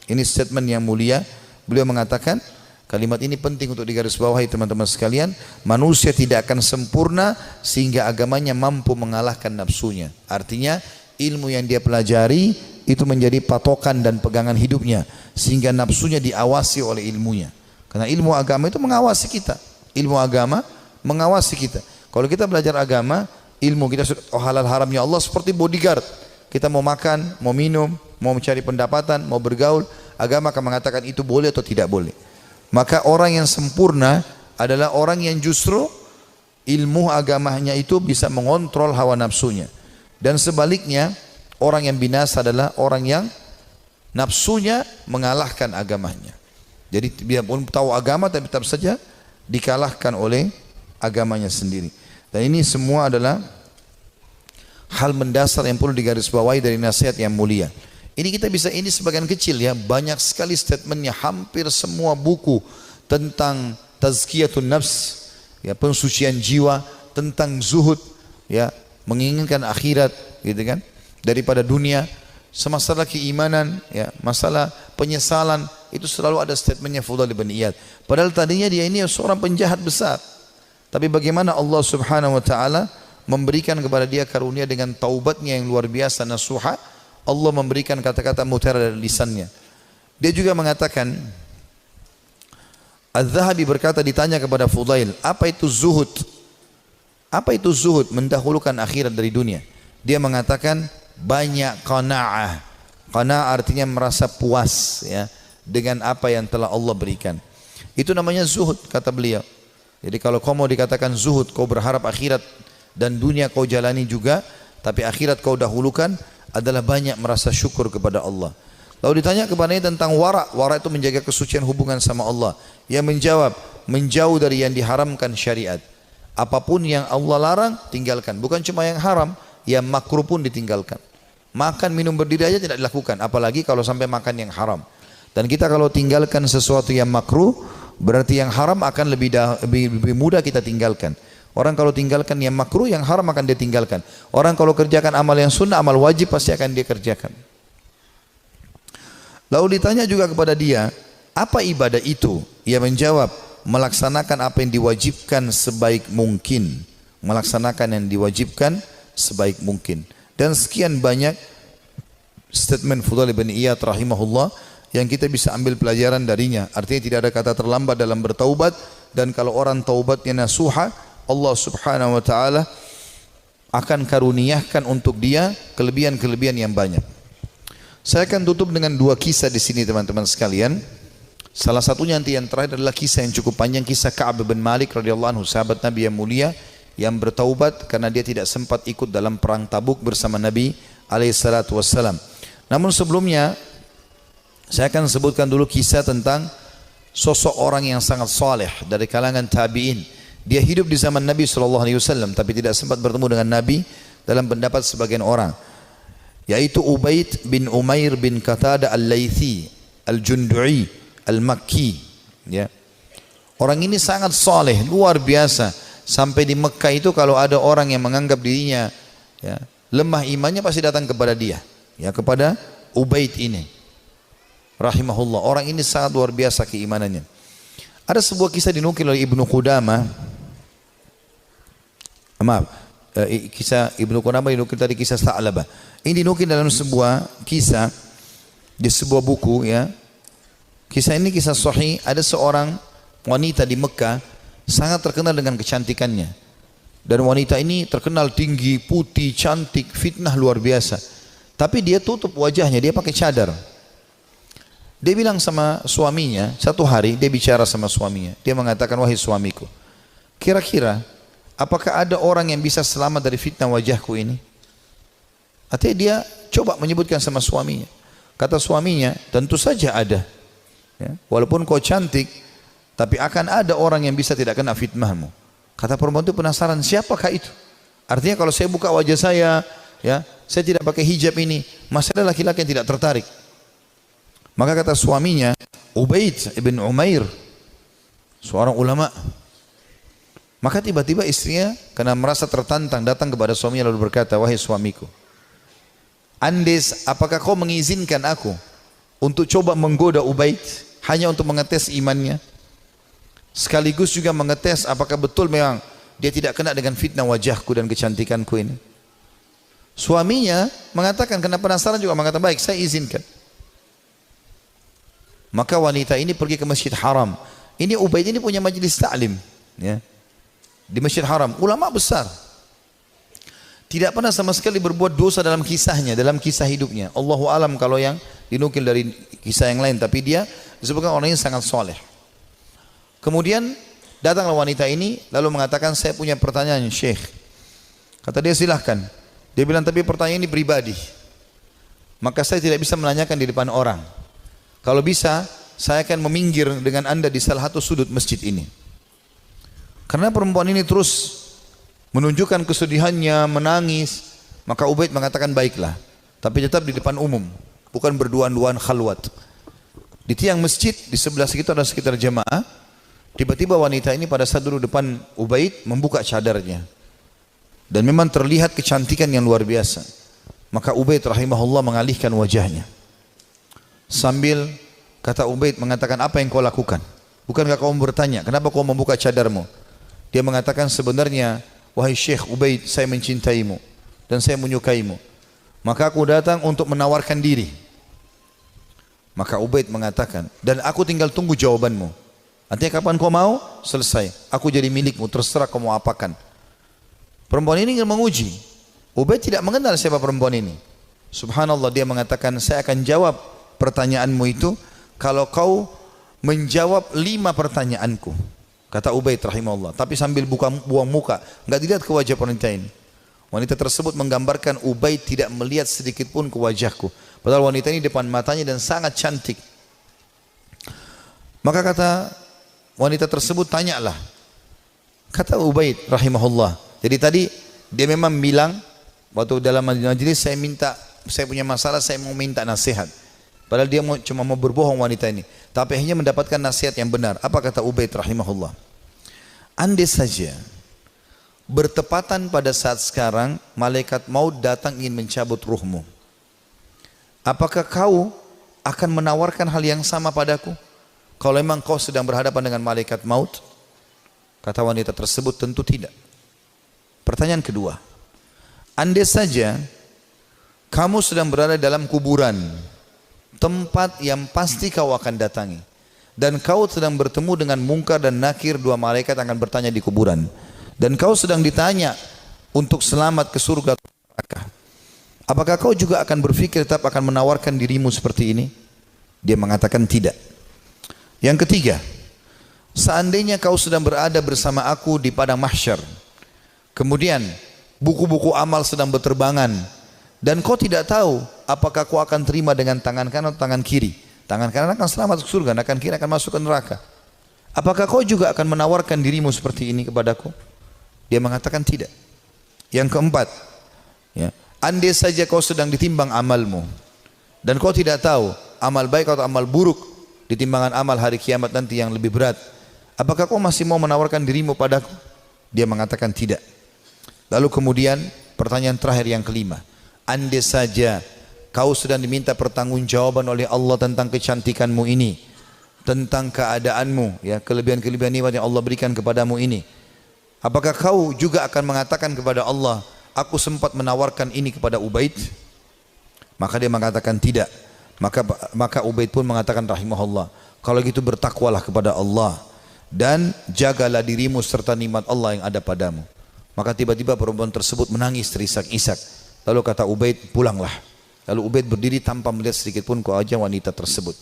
Ini statement yang mulia. Beliau mengatakan, kalimat ini penting untuk digarisbawahi teman-teman sekalian. Manusia tidak akan sempurna sehingga agamanya mampu mengalahkan nafsunya. Artinya ilmu yang dia pelajari itu menjadi patokan dan pegangan hidupnya, sehingga nafsunya diawasi oleh ilmunya. Karena ilmu agama itu mengawasi kita. Ilmu agama mengawasi kita. Kalau kita belajar agama, ilmu kita halal haramnya Allah seperti bodyguard. Kita mau makan, mau minum, mau mencari pendapatan, mau bergaul, agama akan mengatakan itu boleh atau tidak boleh. Maka orang yang sempurna adalah orang yang justru ilmu agamanya itu bisa mengontrol hawa nafsunya. Dan sebaliknya, orang yang binasa adalah orang yang nafsunya mengalahkan agamanya. Jadi dia pun tahu agama tapi tetap saja dikalahkan oleh agamanya sendiri. Dan ini semua adalah hal mendasar yang perlu digarisbawahi dari nasihat yang mulia. Ini kita bisa, ini sebagian kecil ya, banyak sekali statementnya, hampir semua buku tentang tazkiyatun nafs, ya, pensucian jiwa, tentang zuhud, ya, menginginkan akhirat, gitu kan, daripada dunia, semasalah keimanan, ya, masalah penyesalan, itu selalu ada statementnya Fudail bin Iyad. Padahal tadinya dia ini seorang penjahat besar, tapi bagaimana Allah Subhanahu wa taala memberikan kepada dia karunia dengan taubatnya yang luar biasa nasuha. Allah memberikan kata-kata mutiara dari lisannya. Dia juga mengatakan, Az-Zahabi berkata, ditanya kepada Fudail, apa itu zuhud? Apa itu zuhud? Mendahulukan akhirat dari dunia. Dia mengatakan banyak qanaah. Qanaah artinya merasa puas, ya, dengan apa yang telah Allah berikan. Itu namanya zuhud, kata beliau. Jadi kalau kau mau dikatakan zuhud, kau berharap akhirat dan dunia kau jalani juga, tapi akhirat kau dahulukan, adalah banyak merasa syukur kepada Allah. Lalu ditanya kepadanya tentang wara. Wara itu menjaga kesucian hubungan sama Allah. Ia menjawab, menjauh dari yang diharamkan syariat. Apapun yang Allah larang, tinggalkan. Bukan cuma yang haram, yang makruh pun ditinggalkan. Makan, minum, berdiri aja tidak dilakukan, apalagi kalau sampai makan yang haram. Dan kita kalau tinggalkan sesuatu yang makruh, berarti yang haram akan lebih mudah kita tinggalkan. Orang kalau tinggalkan yang makruh, yang haram akan dia tinggalkan. Orang kalau kerjakan amal yang sunnah, amal wajib pasti akan dia kerjakan. Lalu ditanya juga kepada dia, apa ibadah itu? Ia menjawab, melaksanakan apa yang diwajibkan sebaik mungkin. Melaksanakan yang diwajibkan sebaik mungkin. Dan sekian banyak statement Fudail bin Iyad rahimahullah yang kita bisa ambil pelajaran darinya. Artinya tidak ada kata terlambat dalam bertaubat, dan kalau orang taubatnya nasuha, Allah Subhanahu wa taala akan karuniakan untuk dia kelebihan-kelebihan yang banyak. Saya akan tutup dengan dua kisah di sini teman-teman sekalian. Salah satunya nanti yang terakhir adalah kisah yang cukup panjang, kisah Ka'ab bin Malik radhiyallahu anhu, sahabat Nabi yang mulia yang bertaubat karena dia tidak sempat ikut dalam perang Tabuk bersama Nabi alaihi salatu wassalam. Namun sebelumnya saya akan sebutkan dulu kisah tentang sosok orang yang sangat saleh dari kalangan tabi'in. Dia hidup di zaman Nabi SAW tapi tidak sempat bertemu dengan Nabi dalam pendapat sebagian orang, yaitu Ubaid bin Umair bin Qatadah al-Laythi al-Jundu'i al-Makki, ya. Orang ini sangat saleh, luar biasa. Sampai di Mekah itu kalau ada orang yang menganggap dirinya, ya, lemah imannya, pasti datang kepada dia, ya, kepada Ubaid ini rahimahullah. Orang ini sangat luar biasa keimanannya. Ada sebuah kisah dinukil oleh Ibnu Qudamah. Kisah Ibnu Qudamah dinukil tadi, kisah Tha'labah. Ini dinukil dalam sebuah kisah di sebuah buku, ya. Kisah ini kisah sahih. Ada seorang wanita di Mekah sangat terkenal dengan kecantikannya. Dan wanita ini terkenal tinggi, putih, cantik, fitnah luar biasa. Tapi dia tutup wajahnya, dia pakai cadar. Dia bilang sama suaminya, satu hari dia bicara sama suaminya. Dia mengatakan, wahai suamiku, kira-kira apakah ada orang yang bisa selamat dari fitnah wajahku ini? Artinya dia coba menyebutkan sama suaminya. Kata suaminya, tentu saja ada, ya, walaupun kau cantik, tapi akan ada orang yang bisa tidak kena fitnahmu. Kata perempuan itu penasaran, siapakah itu? Artinya kalau saya buka wajah saya, ya, saya tidak pakai hijab ini, masih ada laki-laki yang tidak tertarik. Maka kata suaminya, Ubaid ibn Umair, seorang ulama, Maka tiba-tiba istrinya karena merasa tertantang datang kepada suaminya lalu berkata, wahai suamiku, Andes, apakah kau mengizinkan aku untuk coba menggoda Ubaid hanya untuk mengetes imannya? Sekaligus juga mengetes apakah betul memang dia tidak kena dengan fitnah wajahku dan kecantikanku ini. Suaminya mengatakan, karena penasaran juga mengatakan, baik saya izinkan. Maka wanita ini pergi ke Masjid Haram. Ini Ubaid ini punya majelis ta'lim, ya, di Masjid Haram, ulama besar. Tidak pernah sama sekali berbuat dosa dalam kisahnya, dalam kisah hidupnya. Allahu alam kalau yang dinukil dari kisah yang lain, tapi dia disebutkan orang yang sangat soleh. Kemudian datanglah wanita ini lalu mengatakan, saya punya pertanyaan Syekh. Kata dia, silahkan. Dia bilang, tapi pertanyaan ini pribadi, maka saya tidak bisa menanyakan di depan orang. Kalau bisa saya akan meminggir dengan anda di salah satu sudut masjid ini. Karena perempuan ini terus menunjukkan kesedihannya, menangis. Maka Ubaid mengatakan, baiklah, tapi tetap di depan umum, bukan berduaan-duaan khalwat. Di tiang masjid di sebelah situ ada sekitar jemaah. Tiba-tiba wanita ini pada saat duduk depan Ubaid membuka cadarnya, dan memang terlihat kecantikan yang luar biasa. Maka Ubaid rahimahullah mengalihkan wajahnya sambil kata Ubaid mengatakan, apa yang kau lakukan? Bukankah kau bertanya, kenapa kau membuka cadarmu? Dia mengatakan, sebenarnya wahai Syekh Ubaid, saya mencintaimu dan saya menyukaimu, maka aku datang untuk menawarkan diri. Maka Ubaid mengatakan, dan aku tinggal tunggu jawabanmu. Artinya kapan kau mau, selesai, aku jadi milikmu, terserah kau mau apakan. Perempuan ini ingin menguji. Ubaid tidak mengenal siapa perempuan ini. Subhanallah, dia mengatakan, saya akan jawab pertanyaanmu itu kalau kau menjawab 5 pertanyaanku. Kata Ubaid rahimahullah, tapi sambil buang muka, enggak dilihat ke wajah wanita ini. Wanita tersebut menggambarkan Ubaid tidak melihat sedikit pun ke wajahku. Padahal wanita ini depan matanya dan sangat cantik. Maka kata wanita tersebut, tanyalah. Kata Ubaid rahimahullah, jadi tadi dia memang bilang waktu dalam majelis, saya punya masalah, saya mau minta nasihat. Padahal dia cuma mau berbohong wanita ini, tapi akhirnya mendapatkan nasihat yang benar. Apa kata Ubaid rahimahullah? Andai saja bertepatan pada saat sekarang malaikat maut datang ingin mencabut ruhmu, apakah kau akan menawarkan hal yang sama padaku kalau memang kau sedang berhadapan dengan malaikat maut? Kata wanita tersebut, tentu tidak. Pertanyaan kedua, andai saja kamu sedang berada dalam kuburan, tempat yang pasti kau akan datangi, dan kau sedang bertemu dengan Munkar dan Nakir, 2 malaikat akan bertanya di kuburan, dan kau sedang ditanya untuk selamat ke surga atau neraka, apakah kau juga akan berpikir tetap akan menawarkan dirimu seperti ini? Dia mengatakan tidak. Yang ketiga, seandainya kau sedang berada bersama aku di padang mahsyar, kemudian buku-buku amal sedang berterbangan, dan kau tidak tahu apakah kau akan terima dengan tangan kanan atau tangan kiri. Tangan kanan akan selamat ke surga, tangan kiri akan masuk ke neraka. Apakah kau juga akan menawarkan dirimu seperti ini kepadaku? Dia mengatakan tidak. Yang keempat, ya, andai saja kau sedang ditimbang amalmu, dan kau tidak tahu amal baik atau amal buruk di timbangan amal hari kiamat nanti yang lebih berat, apakah kau masih mau menawarkan dirimu padaku? Dia mengatakan tidak. Lalu kemudian pertanyaan terakhir yang kelima, andai saja kau sedang diminta pertanggungjawaban oleh Allah tentang kecantikanmu ini, tentang keadaanmu, ya, kelebihan-kelebihan nikmat yang Allah berikan kepadamu ini, apakah kau juga akan mengatakan kepada Allah, aku sempat menawarkan ini kepada Ubaid? Maka dia mengatakan tidak. Maka Ubaid pun mengatakan rahimahullah, kalau gitu bertakwalah kepada Allah dan jagalah dirimu serta nikmat Allah yang ada padamu. Maka tiba-tiba perempuan tersebut menangis terisak-isak. Lalu kata Ubaid, pulanglah. Lalu Ubaid berdiri tanpa melihat sedikit pun ke wajah wanita tersebut.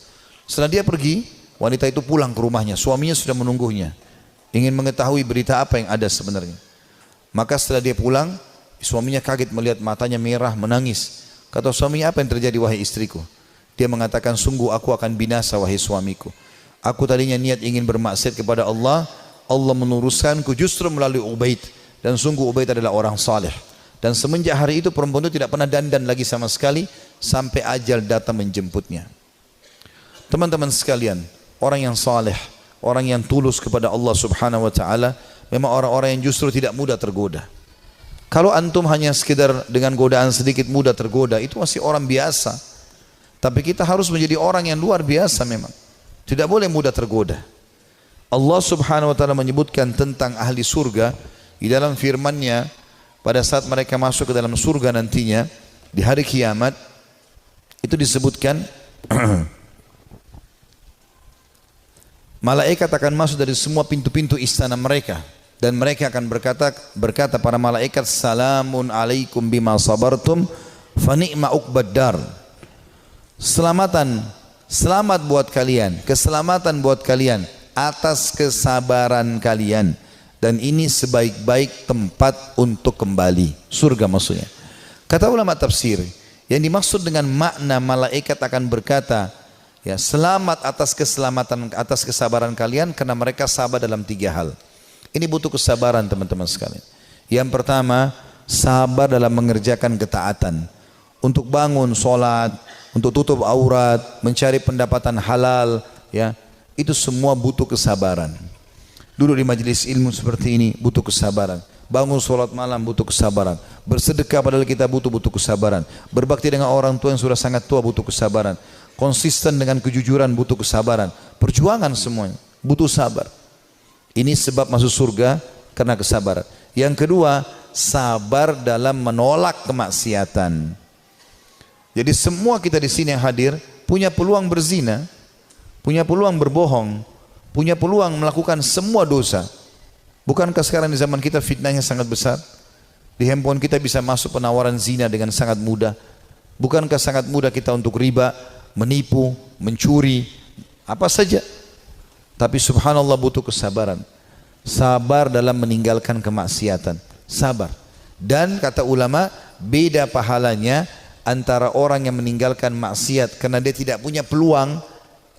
Setelah dia pergi, wanita itu pulang ke rumahnya. Suaminya sudah menunggunya, ingin mengetahui berita apa yang ada sebenarnya. Maka setelah dia pulang, suaminya kaget melihat matanya merah, menangis. Kata suaminya, apa yang terjadi wahai istriku? Dia mengatakan, sungguh aku akan binasa wahai suamiku. Aku tadinya niat ingin bermaksiat kepada Allah, Allah meluruskanku justru melalui Ubaid, dan sungguh Ubaid adalah orang saleh. Dan semenjak hari itu perempuan itu tidak pernah dandan lagi sama sekali sampai ajal datang menjemputnya. Teman-teman sekalian, orang yang saleh, orang yang tulus kepada Allah Subhanahu wa taala, memang orang-orang yang justru tidak mudah tergoda. Kalau antum hanya sekedar dengan godaan sedikit mudah tergoda, itu masih orang biasa. Tapi kita harus menjadi orang yang luar biasa memang. Tidak boleh mudah tergoda. Allah Subhanahu wa taala menyebutkan tentang ahli surga di dalam firman-Nya pada saat mereka masuk ke dalam surga nantinya di hari kiamat, itu disebutkan malaikat akan masuk dari semua pintu-pintu istana mereka. Dan mereka akan berkata para malaikat, salamun alaikum bima sabartum fa ni'ma uqbad dar. Selamat buat kalian, keselamatan buat kalian atas kesabaran kalian, dan ini sebaik-baik tempat untuk kembali, surga maksudnya. Kata ulama tafsir, yang dimaksud dengan makna malaikat akan berkata, ya, selamat atas keselamatan, atas kesabaran kalian, karena mereka sabar dalam 3 hal. Ini butuh kesabaran teman-teman sekalian. Yang pertama, sabar dalam mengerjakan ketaatan. Untuk bangun sholat, untuk tutup aurat, mencari pendapatan halal, ya, itu semua butuh kesabaran. Duduk di majelis ilmu seperti ini butuh kesabaran. Bangun sholat malam butuh kesabaran. Bersedekah padahal kita butuh kesabaran. Berbakti dengan orang tua yang sudah sangat tua butuh kesabaran. Konsisten dengan kejujuran butuh kesabaran. Perjuangan semuanya butuh sabar. Ini sebab masuk surga karena kesabaran. Yang kedua, sabar dalam menolak kemaksiatan. Jadi semua kita di sini yang hadir punya peluang berzina, punya peluang berbohong, punya peluang melakukan semua dosa. Bukankah sekarang di zaman kita fitnahnya sangat besar? Di handphone kita bisa masuk penawaran zina dengan sangat mudah. Bukankah sangat mudah kita untuk riba, menipu, mencuri, apa saja? Tapi subhanallah butuh kesabaran. Sabar dalam meninggalkan kemaksiatan. Sabar. Dan kata ulama, beda pahalanya antara orang yang meninggalkan maksiat karena dia tidak punya peluang.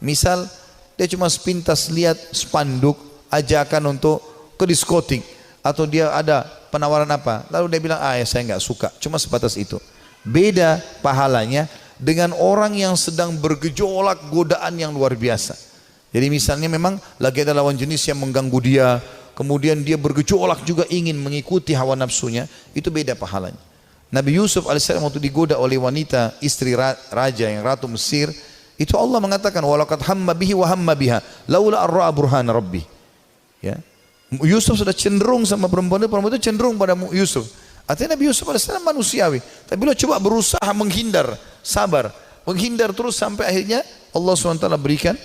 Misal dia cuma sepintas lihat spanduk ajakan untuk ke diskotik, atau dia ada penawaran apa, lalu dia bilang, ya saya nggak suka, cuma sebatas itu. Beda pahalanya dengan orang yang sedang bergejolak godaan yang luar biasa. Jadi misalnya memang lagi ada lawan jenis yang mengganggu dia, kemudian dia bergejolak juga ingin mengikuti hawa nafsunya, itu beda pahalanya. Nabi Yusuf alaihissalam waktu digoda oleh wanita istri raja yang ratu Mesir, itu Allah mengatakan walaqad hamma bihi wa hamma biha laula ar-ra'a burhana rabbi. Ya. Yusuf sudah cenderung sama perempuan itu cenderung pada Yusuf. Artinya Nabi Yusuf alaihissalam manusiawi, tapi beliau coba berusaha menghindar, sabar, menghindar terus sampai akhirnya Allah SWT berikan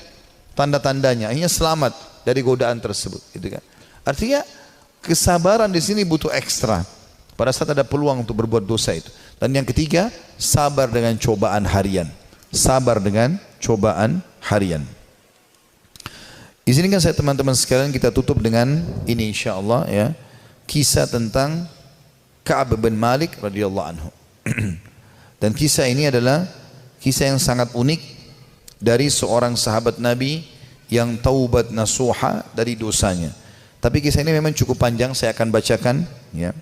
tanda-tandanya, akhirnya selamat dari godaan tersebut, gitu kan. Artinya kesabaran di sini butuh ekstra pada saat ada peluang untuk berbuat dosa itu. Dan yang ketiga, sabar dengan cobaan harian. Sabar dengan cobaan harian. Izinkan saya teman-teman sekalian kita tutup dengan ini insyaallah ya, kisah tentang Ka'ab bin Malik radhiyallahu anhu. Dan kisah ini adalah kisah yang sangat unik dari seorang sahabat Nabi yang taubat nasuha dari dosanya. Tapi kisah ini memang cukup panjang, saya akan bacakan ya.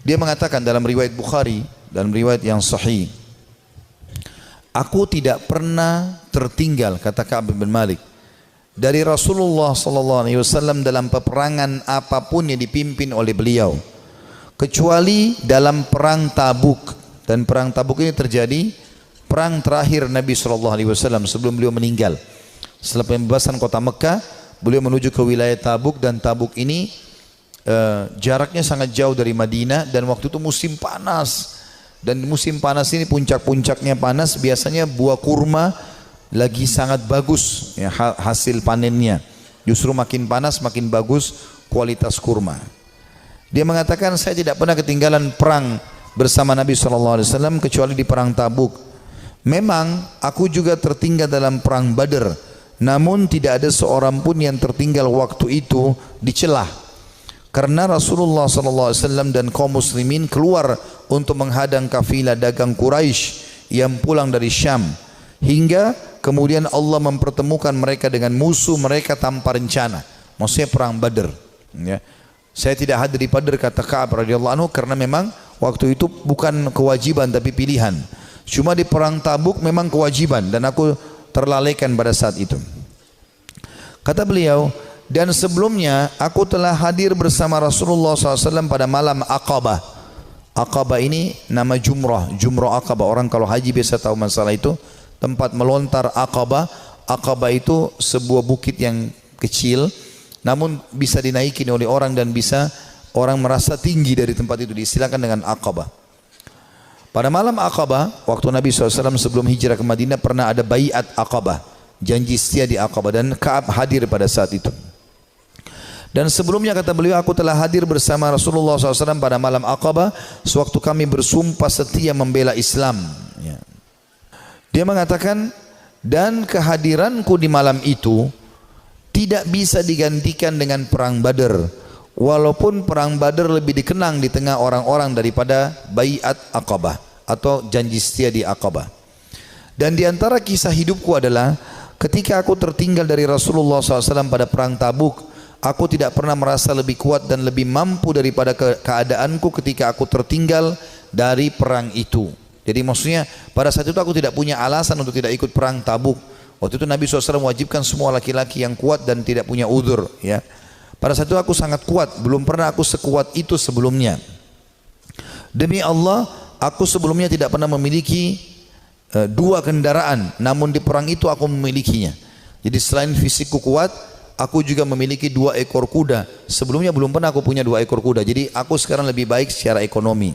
Dia mengatakan dalam riwayat Bukhari, dalam riwayat yang sahih, aku tidak pernah tertinggal, kata Ka'ab bin Malik, dari Rasulullah SAW dalam peperangan apapun yang dipimpin oleh beliau, kecuali dalam perang Tabuk. Dan perang Tabuk ini terjadi perang terakhir Nabi SAW sebelum beliau meninggal. Setelah pembebasan kota Mekah, beliau menuju ke wilayah Tabuk, dan Tabuk ini jaraknya sangat jauh dari Madinah, dan waktu itu musim panas. Dan musim panas ini puncak-puncaknya panas, biasanya buah kurma lagi sangat bagus ya, hasil panennya. Justru makin panas makin bagus kualitas kurma. Dia mengatakan, saya tidak pernah ketinggalan perang bersama Nabi SAW kecuali di perang Tabuk. Memang aku juga tertinggal dalam perang Badr, namun tidak ada seorang pun yang tertinggal waktu itu dicelah. Karena Rasulullah SAW dan kaum muslimin keluar untuk menghadang kafilah dagang Quraisy yang pulang dari Syam, hingga kemudian Allah mempertemukan mereka dengan musuh mereka tanpa rencana. Maksudnya perang Badr ya. Saya tidak hadir di Badr, kata Ka'ab radhiyallahu anhu, karena memang waktu itu bukan kewajiban tapi pilihan. Cuma di perang Tabuk memang kewajiban, dan aku terlalaikan pada saat itu. Kata beliau, dan sebelumnya aku telah hadir bersama Rasulullah SAW pada malam Aqabah. Aqabah ini nama Jumrah, Jumrah Aqabah. Orang kalau haji biasa tahu masalah itu. Tempat melontar Aqabah. Aqabah itu sebuah bukit yang kecil, namun bisa dinaiki oleh orang dan bisa orang merasa tinggi dari tempat itu, diistilahkan dengan Aqabah. Pada malam Aqabah, waktu Nabi SAW sebelum hijrah ke Madinah pernah ada baiat Aqabah, janji setia di Aqabah, dan Ka'ab hadir pada saat itu. Dan sebelumnya kata beliau, aku telah hadir bersama Rasulullah SAW pada malam Aqabah sewaktu kami bersumpah setia membela Islam. Ya. Dia mengatakan, dan kehadiranku di malam itu tidak bisa digantikan dengan perang Badar, walaupun perang Badar lebih dikenang di tengah orang-orang daripada baiat Aqabah atau janji setia di Aqabah. Dan di antara kisah hidupku adalah ketika aku tertinggal dari Rasulullah SAW pada perang Tabuk, aku tidak pernah merasa lebih kuat dan lebih mampu daripada keadaanku ketika aku tertinggal dari perang itu. Jadi maksudnya pada saat itu aku tidak punya alasan untuk tidak ikut perang Tabuk. Waktu itu Nabi SAW mewajibkan semua laki-laki yang kuat dan tidak punya udzur, ya. Pada saat itu aku sangat kuat, belum pernah aku sekuat itu sebelumnya. Demi Allah, aku sebelumnya tidak pernah memiliki dua kendaraan, namun di perang itu aku memilikinya. Jadi selain fisikku kuat, aku juga memiliki 2 ekor kuda. Sebelumnya belum pernah aku punya 2 ekor kuda. Jadi aku sekarang lebih baik secara ekonomi.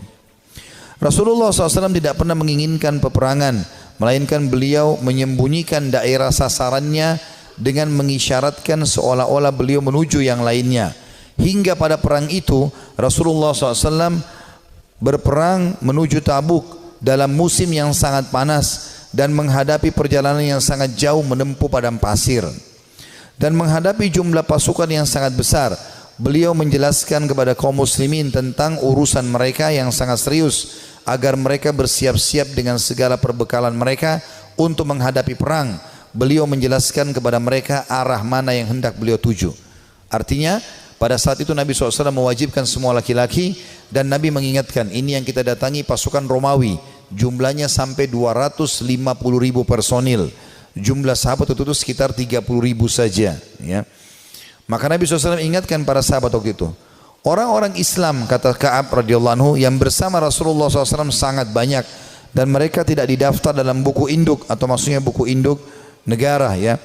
Rasulullah SAW tidak pernah menginginkan peperangan, melainkan beliau menyembunyikan daerah sasarannya dengan mengisyaratkan seolah-olah beliau menuju yang lainnya. Hingga pada perang itu Rasulullah SAW berperang menuju Tabuk dalam musim yang sangat panas dan menghadapi perjalanan yang sangat jauh menempuh padang pasir. Dan menghadapi jumlah pasukan yang sangat besar, beliau menjelaskan kepada kaum muslimin tentang urusan mereka yang sangat serius, agar mereka bersiap-siap dengan segala perbekalan mereka untuk menghadapi perang. Beliau menjelaskan kepada mereka arah mana yang hendak beliau tuju. Artinya pada saat itu Nabi SAW mewajibkan semua laki-laki, dan Nabi mengingatkan, ini yang kita datangi pasukan Romawi, jumlahnya sampai 250.000 personil. Jumlah sahabat itu sekitar 30.000 saja, ya. Maka Nabi SAW ingatkan para sahabat waktu itu, orang-orang Islam, kata Ka'ab radhiyallahu anhu, yang bersama Rasulullah SAW sangat banyak, dan mereka tidak didaftar dalam buku induk, atau maksudnya buku induk negara, ya.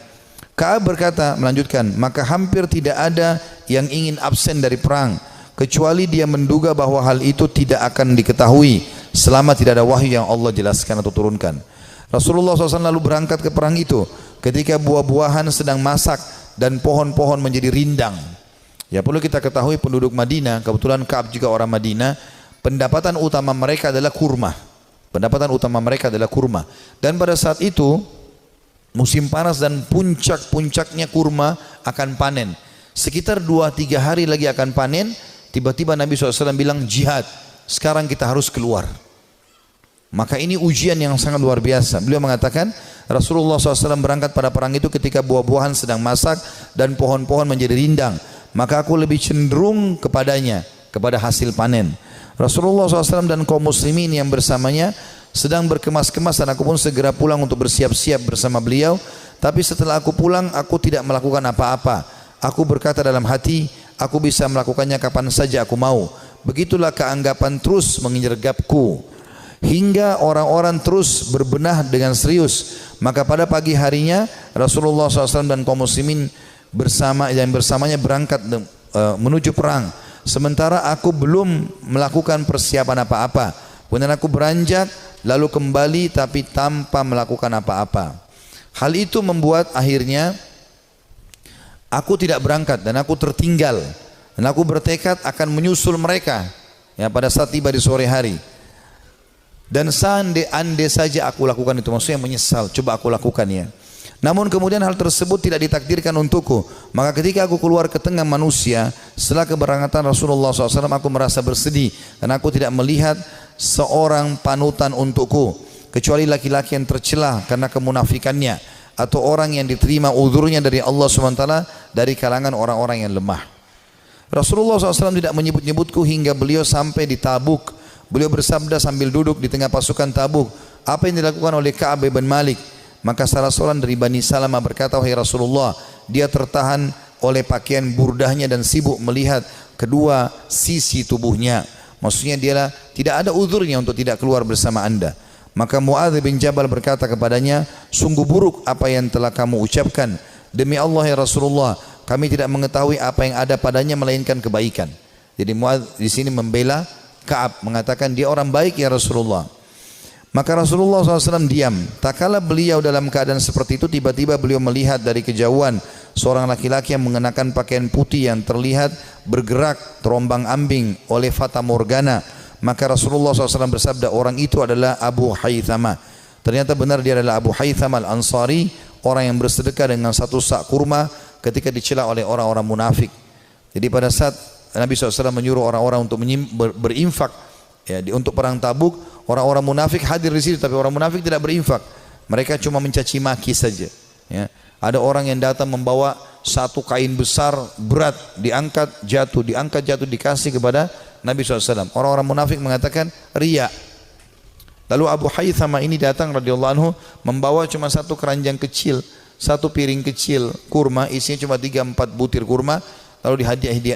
Ka'ab berkata, melanjutkan, maka hampir tidak ada yang ingin absen dari perang, kecuali dia menduga bahwa hal itu tidak akan diketahui selama tidak ada wahyu yang Allah jelaskan atau turunkan. Rasulullah SAW lalu berangkat ke perang itu ketika buah-buahan sedang masak dan pohon-pohon menjadi rindang. Ya, perlu kita ketahui penduduk Madinah, kebetulan Ka'ab juga orang Madinah, pendapatan utama mereka adalah kurma. Pendapatan utama mereka adalah kurma. Dan pada saat itu musim panas dan puncak-puncaknya kurma akan panen. Sekitar 2-3 hari lagi akan panen. Tiba-tiba Nabi SAW bilang, jihad, sekarang kita harus keluar. Maka ini ujian yang sangat luar biasa. Beliau mengatakan Rasulullah SAW berangkat pada perang itu ketika buah-buahan sedang masak dan pohon-pohon menjadi rindang. Maka aku lebih cenderung kepadanya, kepada hasil panen. Rasulullah SAW dan kaum muslimin yang bersamanya sedang berkemas-kemas, dan aku pun segera pulang untuk bersiap-siap bersama beliau. Tapi setelah aku pulang, aku tidak melakukan apa-apa. Aku berkata dalam hati, aku bisa melakukannya kapan saja aku mau. Begitulah keanggapan terus mengenyergapku, hingga orang-orang terus berbenah dengan serius. Maka pada pagi harinya Rasulullah SAW dan kaum muslimin bersamanya berangkat menuju perang. Sementara aku belum melakukan persiapan apa-apa. Kemudian aku beranjak lalu kembali tapi tanpa melakukan apa-apa. Hal itu membuat akhirnya aku tidak berangkat dan aku tertinggal. Dan aku bertekad akan menyusul mereka, ya, pada saat tiba di sore hari. Dan seandainya saja aku lakukan itu, maksudnya menyesal, coba aku lakukan, ya. Namun kemudian hal tersebut tidak ditakdirkan untukku. Maka ketika aku keluar ke tengah manusia setelah keberangkatan Rasulullah SAW, aku merasa bersedih karena aku tidak melihat seorang panutan untukku kecuali laki-laki yang tercelah karena kemunafikannya, atau orang yang diterima uzurnya dari Allah SWT dari kalangan orang-orang yang lemah. Rasulullah SAW tidak menyebut-nyebutku hingga beliau sampai di Tabuk. Beliau bersabda sambil duduk di tengah pasukan Tabuk, apa yang dilakukan oleh Ka'ab bin Malik? Maka salah seorang dari Bani Salamah berkata, wahai Rasulullah, dia tertahan oleh pakaian burdahnya dan sibuk melihat kedua sisi tubuhnya. Maksudnya dia tidak ada uzurnya untuk tidak keluar bersama anda. Maka Muadz bin Jabal berkata kepadanya, sungguh buruk apa yang telah kamu ucapkan. Demi Allah ya Rasulullah, kami tidak mengetahui apa yang ada padanya melainkan kebaikan. Jadi Muadz di sini membela Ka'ab, mengatakan dia orang baik ya Rasulullah. Maka Rasulullah SAW diam. Tak kala beliau dalam keadaan seperti itu, tiba-tiba beliau melihat dari kejauhan seorang laki-laki yang mengenakan pakaian putih yang terlihat bergerak terombang-ambing oleh fata morgana. Maka Rasulullah SAW bersabda, orang itu adalah Abu Haythama. Ternyata benar dia adalah Abu Haythama al-Ansari, orang yang bersedekah dengan satu sak kurma ketika dicela oleh orang-orang munafik. Jadi pada saat Nabi SAW menyuruh orang-orang untuk berinfak ya, untuk perang Tabuk, orang-orang munafik hadir di situ, tapi orang munafik tidak berinfak. Mereka cuma mencaci maki saja. Ya. Ada orang yang datang membawa satu kain besar berat, diangkat jatuh, dikasih kepada Nabi SAW. Orang-orang munafik mengatakan riya. Lalu Abu Haythama ini datang radhiyallahu anhu membawa cuma satu keranjang kecil, satu piring kecil kurma, isinya cuma 3-4 butir kurma. Lalu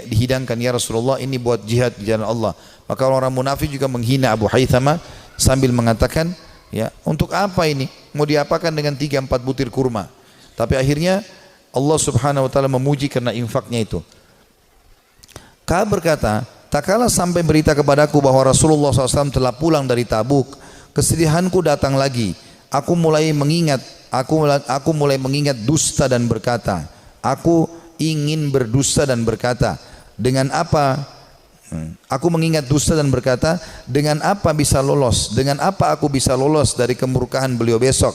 dihidangkan, ya Rasulullah ini buat jihad di jalan Allah. Maka orang-orang munafik juga menghina Abu Haythama sambil mengatakan, ya untuk apa ini? Mau diapakan dengan 3-4 butir kurma? Tapi akhirnya Allah Subhanahu Wa Taala memuji karena infaknya itu. Ka'ab berkata, tak kala sampai berita kepadaku bahwa Rasulullah SAW telah pulang dari Tabuk, kesedihanku datang lagi. Aku mulai mengingat dusta dan berkata, aku ingin berdusta dan berkata, dengan apa? Aku mengingat dusta dan berkata, dengan apa bisa lolos? Dengan apa aku bisa lolos dari kemurkaan beliau besok?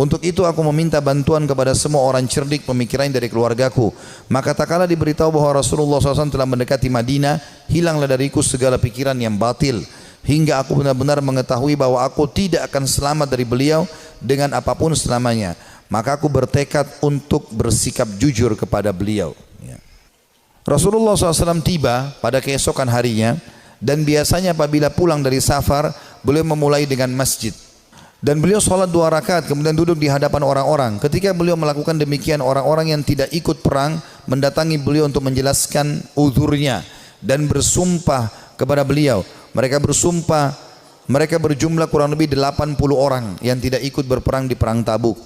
Untuk itu aku meminta bantuan kepada semua orang cerdik pemikiran dari keluargaku. Maka tak kala diberitahu bahwa Rasulullah SAW telah mendekati Madinah, hilanglah dariku segala pikiran yang batil, hingga aku benar-benar mengetahui bahwa aku tidak akan selamat dari beliau dengan apapun selamanya. Maka aku bertekad untuk bersikap jujur kepada beliau. Rasulullah SAW tiba pada keesokan harinya, dan biasanya apabila pulang dari safar, beliau memulai dengan masjid. Dan beliau sholat 2 rakaat, kemudian duduk di hadapan orang-orang. Ketika beliau melakukan demikian, orang-orang yang tidak ikut perang mendatangi beliau untuk menjelaskan uzurnya dan bersumpah kepada beliau. Mereka bersumpah, mereka berjumlah kurang lebih 80 orang yang tidak ikut berperang di perang Tabuk.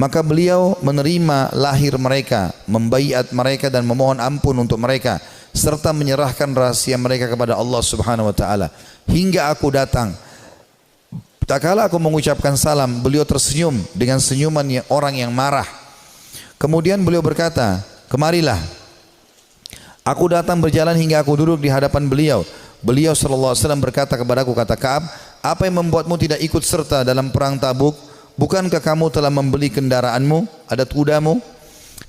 Maka beliau menerima lahir mereka, membaiat mereka dan memohon ampun untuk mereka, serta menyerahkan rahasia mereka kepada Allah Subhanahu Wa Taala. Hingga aku datang, tak kala aku mengucapkan salam, beliau tersenyum dengan senyuman orang yang marah. Kemudian beliau berkata, kemarilah. Aku datang berjalan hingga aku duduk di hadapan beliau. Beliau sallallahu alaihi wasallam berkata kepadaku, kata Ka'ab, apa yang membuatmu tidak ikut serta dalam perang Tabuk? Bukankah kamu telah membeli kendaraanmu, ada kudamu?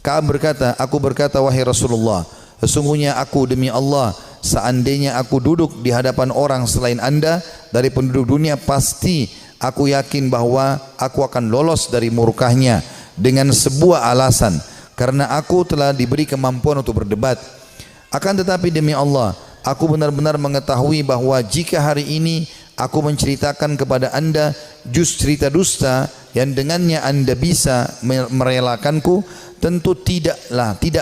Ka'ab berkata, aku berkata, wahai Rasulullah, sesungguhnya aku demi Allah, seandainya aku duduk di hadapan orang selain anda dari penduduk dunia, pasti aku yakin bahwa aku akan lolos dari murkahnya dengan sebuah alasan, karena aku telah diberi kemampuan untuk berdebat. Akan tetapi demi Allah, aku benar-benar mengetahui bahwa jika hari ini aku menceritakan kepada anda juz cerita dusta yang dengannya anda bisa merelakanku, tentu tidak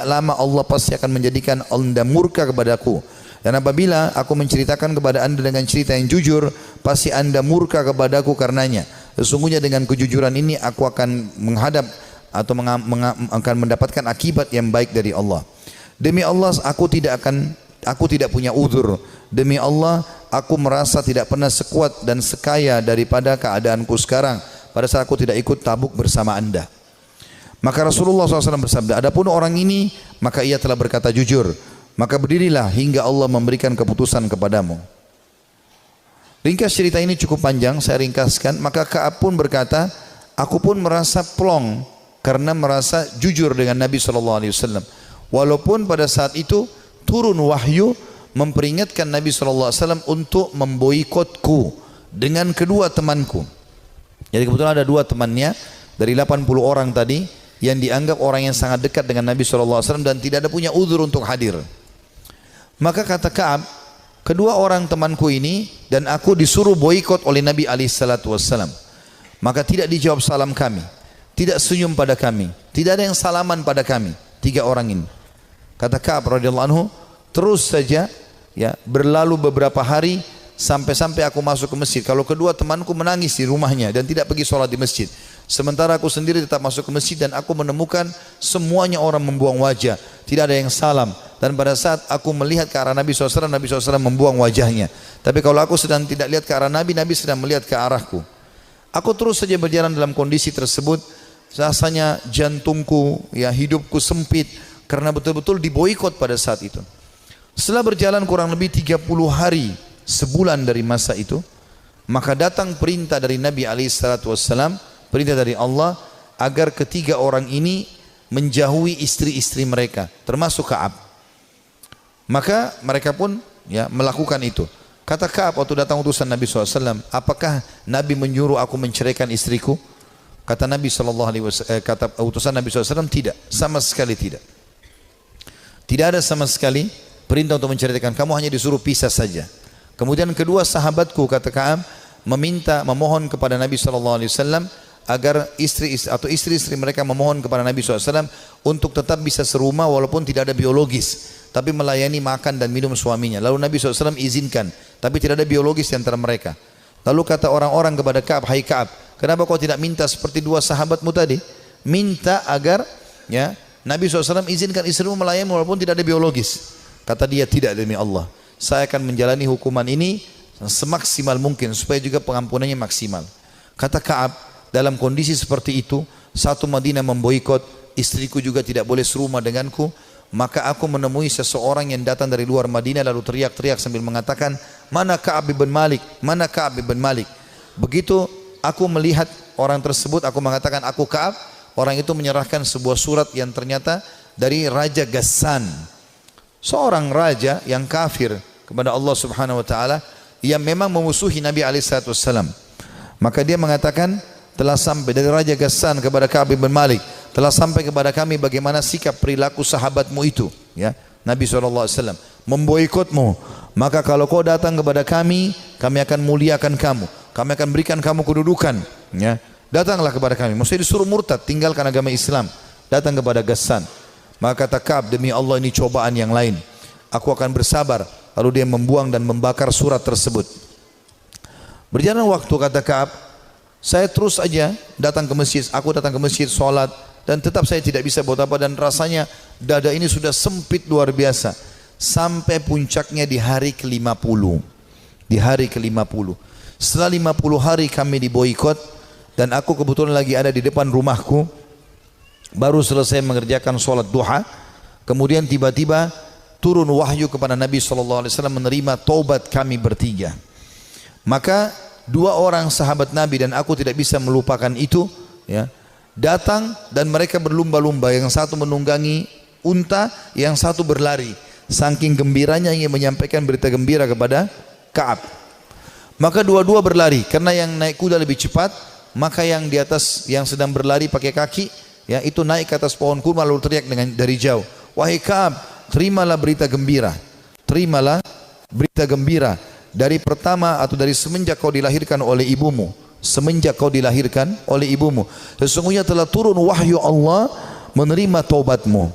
lama Allah pasti akan menjadikan anda murka kepadaku. Dan apabila aku menceritakan kepada anda dengan cerita yang jujur, pasti anda murka kepadaku karenanya. Sesungguhnya dengan kejujuran ini aku akan menghadap atau akan mendapatkan akibat yang baik dari Allah. Demi Allah aku tidak punya uzur. Demi Allah aku merasa tidak pernah sekuat dan sekaya daripada keadaanku sekarang pada saat aku tidak ikut Tabuk bersama anda. Maka Rasulullah SAW bersabda, adapun orang ini maka ia telah berkata jujur, maka berdirilah hingga Allah memberikan keputusan kepadamu. Ringkas cerita ini cukup panjang, saya ringkaskan. Maka Ka'ab pun berkata, aku pun merasa plong karena merasa jujur dengan Nabi SAW. Walaupun pada saat itu turun wahyu memperingatkan Nabi SAW untuk memboikotku dengan kedua temanku. Jadi kebetulan ada 2 temannya dari 80 orang tadi yang dianggap orang yang sangat dekat dengan Nabi SAW dan tidak ada punya uzur untuk hadir. Maka kata Ka'ab, kedua orang temanku ini dan aku disuruh boikot oleh Nabi SAW. Maka tidak dijawab salam kami, tidak senyum pada kami, tidak ada yang salaman pada kami, 3 orang ini. Kata Ka'ab radhiyallahu anhu, terus saja ya berlalu beberapa hari sampai-sampai aku masuk ke masjid. Kalau kedua temanku menangis di rumahnya dan tidak pergi sholat di masjid. Sementara aku sendiri tetap masuk ke masjid dan aku menemukan semuanya orang membuang wajah. Tidak ada yang salam. Dan pada saat aku melihat ke arah Nabi SAW, Nabi SAW membuang wajahnya. Tapi kalau aku sedang tidak lihat ke arah Nabi, Nabi sedang melihat ke arahku. Aku terus saja berjalan dalam kondisi tersebut. Rasanya jantungku, ya hidupku sempit. Karena betul-betul diboikot pada saat itu. Setelah berjalan kurang lebih 30 hari, sebulan dari masa itu, maka datang perintah dari Nabi SAW, perintah dari Allah agar ketiga orang ini menjauhi istri-istri mereka, termasuk Ka'ab. Maka mereka pun ya melakukan itu. Kata Ka'ab waktu datang utusan Nabi SAW, apakah Nabi menyuruh aku menceraikan istriku? Kata Nabi SAW, kata utusan Nabi SAW, tidak, sama sekali tidak. Tidak ada sama sekali perintah untuk menceraikan, kamu hanya disuruh pisah saja. Kemudian kedua sahabatku, kata Ka'ab, memohon kepada Nabi SAW agar istri-istri mereka memohon kepada Nabi SAW untuk tetap bisa serumah walaupun tidak ada biologis, tapi melayani makan dan minum suaminya. Lalu Nabi SAW izinkan, tapi tidak ada biologis di antara mereka. Lalu kata orang-orang kepada Ka'ab, hai Ka'ab, kenapa kau tidak minta seperti dua sahabatmu tadi? Minta agar ya Nabi SAW izinkan istrimu melayani walaupun tidak ada biologis. Kata dia, tidak, demi Allah, saya akan menjalani hukuman ini semaksimal mungkin supaya juga pengampunannya maksimal. Kata Ka'ab, dalam kondisi seperti itu, satu Madinah memboikot, istriku juga tidak boleh serumah denganku, maka aku menemui seseorang yang datang dari luar Madinah lalu teriak-teriak sambil mengatakan, mana Ka'ab bin Malik, mana Ka'ab bin Malik. Begitu aku melihat orang tersebut, aku mengatakan aku Ka'ab. Orang itu menyerahkan sebuah surat yang ternyata dari Raja Ghassan, seorang raja yang kafir kepada Allah Subhanahu wa taala, yang memang memusuhi Nabi SAW. Maka dia mengatakan, telah sampai dari Raja Ghassan kepada Ka'ab bin Malik, telah sampai kepada kami bagaimana sikap perilaku sahabatmu itu, ya Nabi SAW memboikotmu. Maka kalau kau datang kepada kami akan muliakan kamu, kami akan berikan kamu kedudukan, ya datanglah kepada kami. Maksudnya disuruh murtad, tinggalkan agama Islam, datang kepada Ghassan. Maka kata Ka'ab, demi Allah ini cobaan yang lain, aku akan bersabar. Lalu dia membuang dan membakar surat tersebut. Berjalan waktu, kata Ka'ab, saya terus aja datang ke masjid, aku datang ke masjid sholat, dan tetap saya tidak bisa buat apa, dan rasanya dada ini sudah sempit luar biasa. Sampai puncaknya di hari ke-50. Di hari ke-50. Setelah 50 hari kami diboikot, dan aku kebetulan lagi ada di depan rumahku, baru selesai mengerjakan sholat duha, kemudian tiba-tiba turun wahyu kepada Nabi SAW menerima taubat kami bertiga. Maka dua orang sahabat Nabi dan aku tidak bisa melupakan itu, ya, datang dan mereka berlumba-lumba, yang satu menunggangi unta, yang satu berlari, saking gembiranya ingin menyampaikan berita gembira kepada Ka'ab. Maka dua-dua berlari, karena yang naik kuda lebih cepat, maka yang di atas, yang sedang berlari pakai kaki, ya itu naik ke atas pohon kurma lalu teriak dari jauh, wahai Ka'ab, terimalah berita gembira, terimalah berita gembira. Dari pertama atau dari semenjak kau dilahirkan oleh ibumu, semenjak kau dilahirkan oleh ibumu, sesungguhnya telah turun wahyu Allah menerima taubatmu.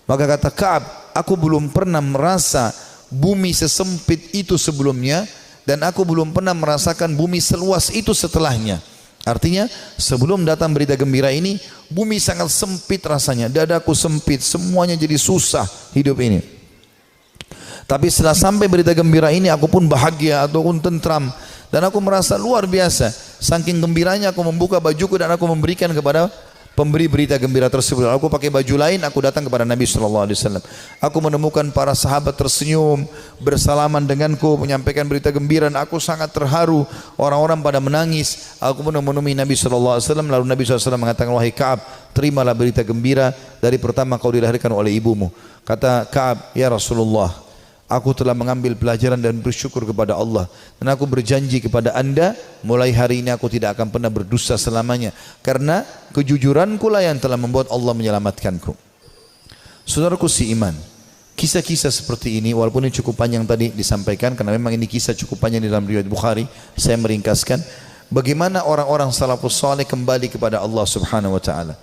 Maka kata Ka'ab, aku belum pernah merasa bumi sesempit itu sebelumnya, dan aku belum pernah merasakan bumi seluas itu setelahnya. Artinya sebelum datang berita gembira ini, bumi sangat sempit rasanya, dadaku sempit, semuanya jadi susah hidup ini. Tapi setelah sampai berita gembira ini, aku pun bahagia ataupun tentram, dan aku merasa luar biasa. Saking gembiranya aku membuka bajuku dan aku memberikan kepada pemberi berita gembira tersebut. Aku pakai baju lain, aku datang kepada Nabi SAW. Aku menemukan para sahabat tersenyum, bersalaman denganku, menyampaikan berita gembira, dan aku sangat terharu. Orang-orang pada menangis. Aku pun menemui Nabi SAW. Lalu Nabi SAW mengatakan, wahai Ka'ab, terimalah berita gembira dari pertama kau dilahirkan oleh ibumu. Kata Ka'ab, ya Rasulullah, aku telah mengambil pelajaran dan bersyukur kepada Allah, dan aku berjanji kepada anda, mulai hari ini aku tidak akan pernah berdosa selamanya, karena kejujuranku lah yang telah membuat Allah menyelamatkanku. Saudaraku si iman, kisah-kisah seperti ini, walaupun ini cukup panjang tadi disampaikan, karena memang ini kisah cukup panjang di dalam riwayat Bukhari, saya meringkaskan bagaimana orang-orang salafus saleh kembali kepada Allah Subhanahu wa taala.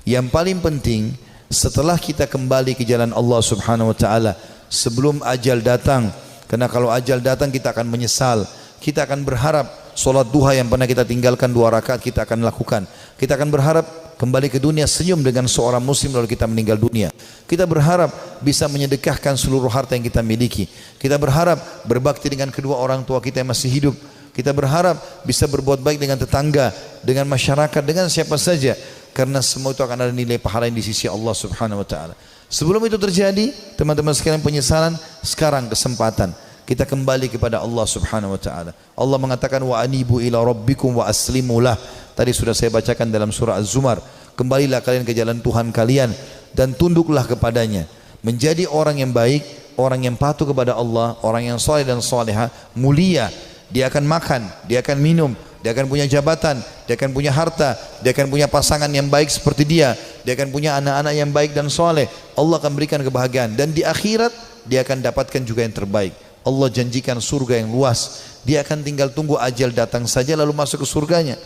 Yang paling penting, setelah kita kembali ke jalan Allah Subhanahu wa taala sebelum ajal datang. Karena kalau ajal datang kita akan menyesal. Kita akan berharap solat duha yang pernah kita tinggalkan 2 rakaat kita akan lakukan. Kita akan berharap kembali ke dunia senyum dengan seorang muslim lalu kita meninggal dunia. Kita berharap bisa menyedekahkan seluruh harta yang kita miliki. Kita berharap berbakti dengan kedua orang tua kita yang masih hidup. Kita berharap bisa berbuat baik dengan tetangga, dengan masyarakat, dengan siapa saja. Karena semua itu akan ada nilai pahala yang di sisi Allah Subhanahu wa taala. Sebelum itu terjadi, teman-teman sekalian, penyesalan, sekarang kesempatan kita kembali kepada Allah Subhanahu wa taala. Allah mengatakan wa anibu ila rabbikum wa aslimulah. Tadi sudah saya bacakan dalam surah Az-Zumar. Kembalilah kalian ke jalan Tuhan kalian dan tunduklah kepadanya. Menjadi orang yang baik, orang yang patuh kepada Allah, orang yang saleh dan salehah, mulia. Dia akan makan, dia akan minum, dia akan punya jabatan, dia akan punya harta, dia akan punya pasangan yang baik seperti dia akan punya anak-anak yang baik dan soleh. Allah akan berikan kebahagiaan dan di akhirat dia akan dapatkan juga yang terbaik. Allah janjikan surga yang luas. Dia akan tinggal tunggu ajal datang saja lalu masuk ke surganya.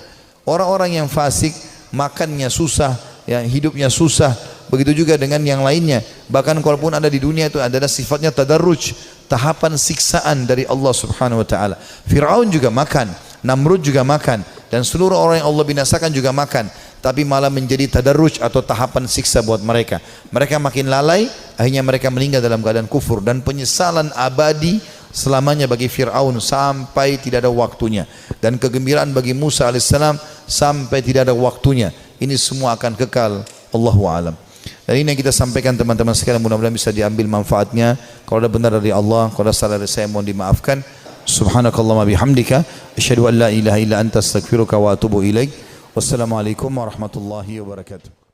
Orang-orang yang fasik makannya susah, yang hidupnya susah. Begitu juga dengan yang lainnya. Bahkan kalaupun ada di dunia itu adalah sifatnya tadarruj, tahapan siksaan dari Allah Subhanahu wa taala. Firaun juga makan, Namrud juga makan, dan seluruh orang yang Allah binasakan juga makan, tapi malah menjadi tadarruj atau tahapan siksa buat mereka. Mereka makin lalai, akhirnya mereka meninggal dalam keadaan kufur dan penyesalan abadi selamanya bagi Fir'aun sampai tidak ada waktunya, dan kegembiraan bagi Musa alaihissalam sampai tidak ada waktunya. Ini semua akan kekal. Allahu a'lam. Dan ini yang kita sampaikan teman-teman sekalian, mudah-mudahan bisa diambil manfaatnya. Kalau ada benar dari Allah, kalau ada salah dari saya mohon dimaafkan. Subhanakallahumma bihamdika asyhadu an la ilaha illa anta astaghfiruka wa atubu ilaik. Wassalamualaikum warahmatullahi wabarakatuh.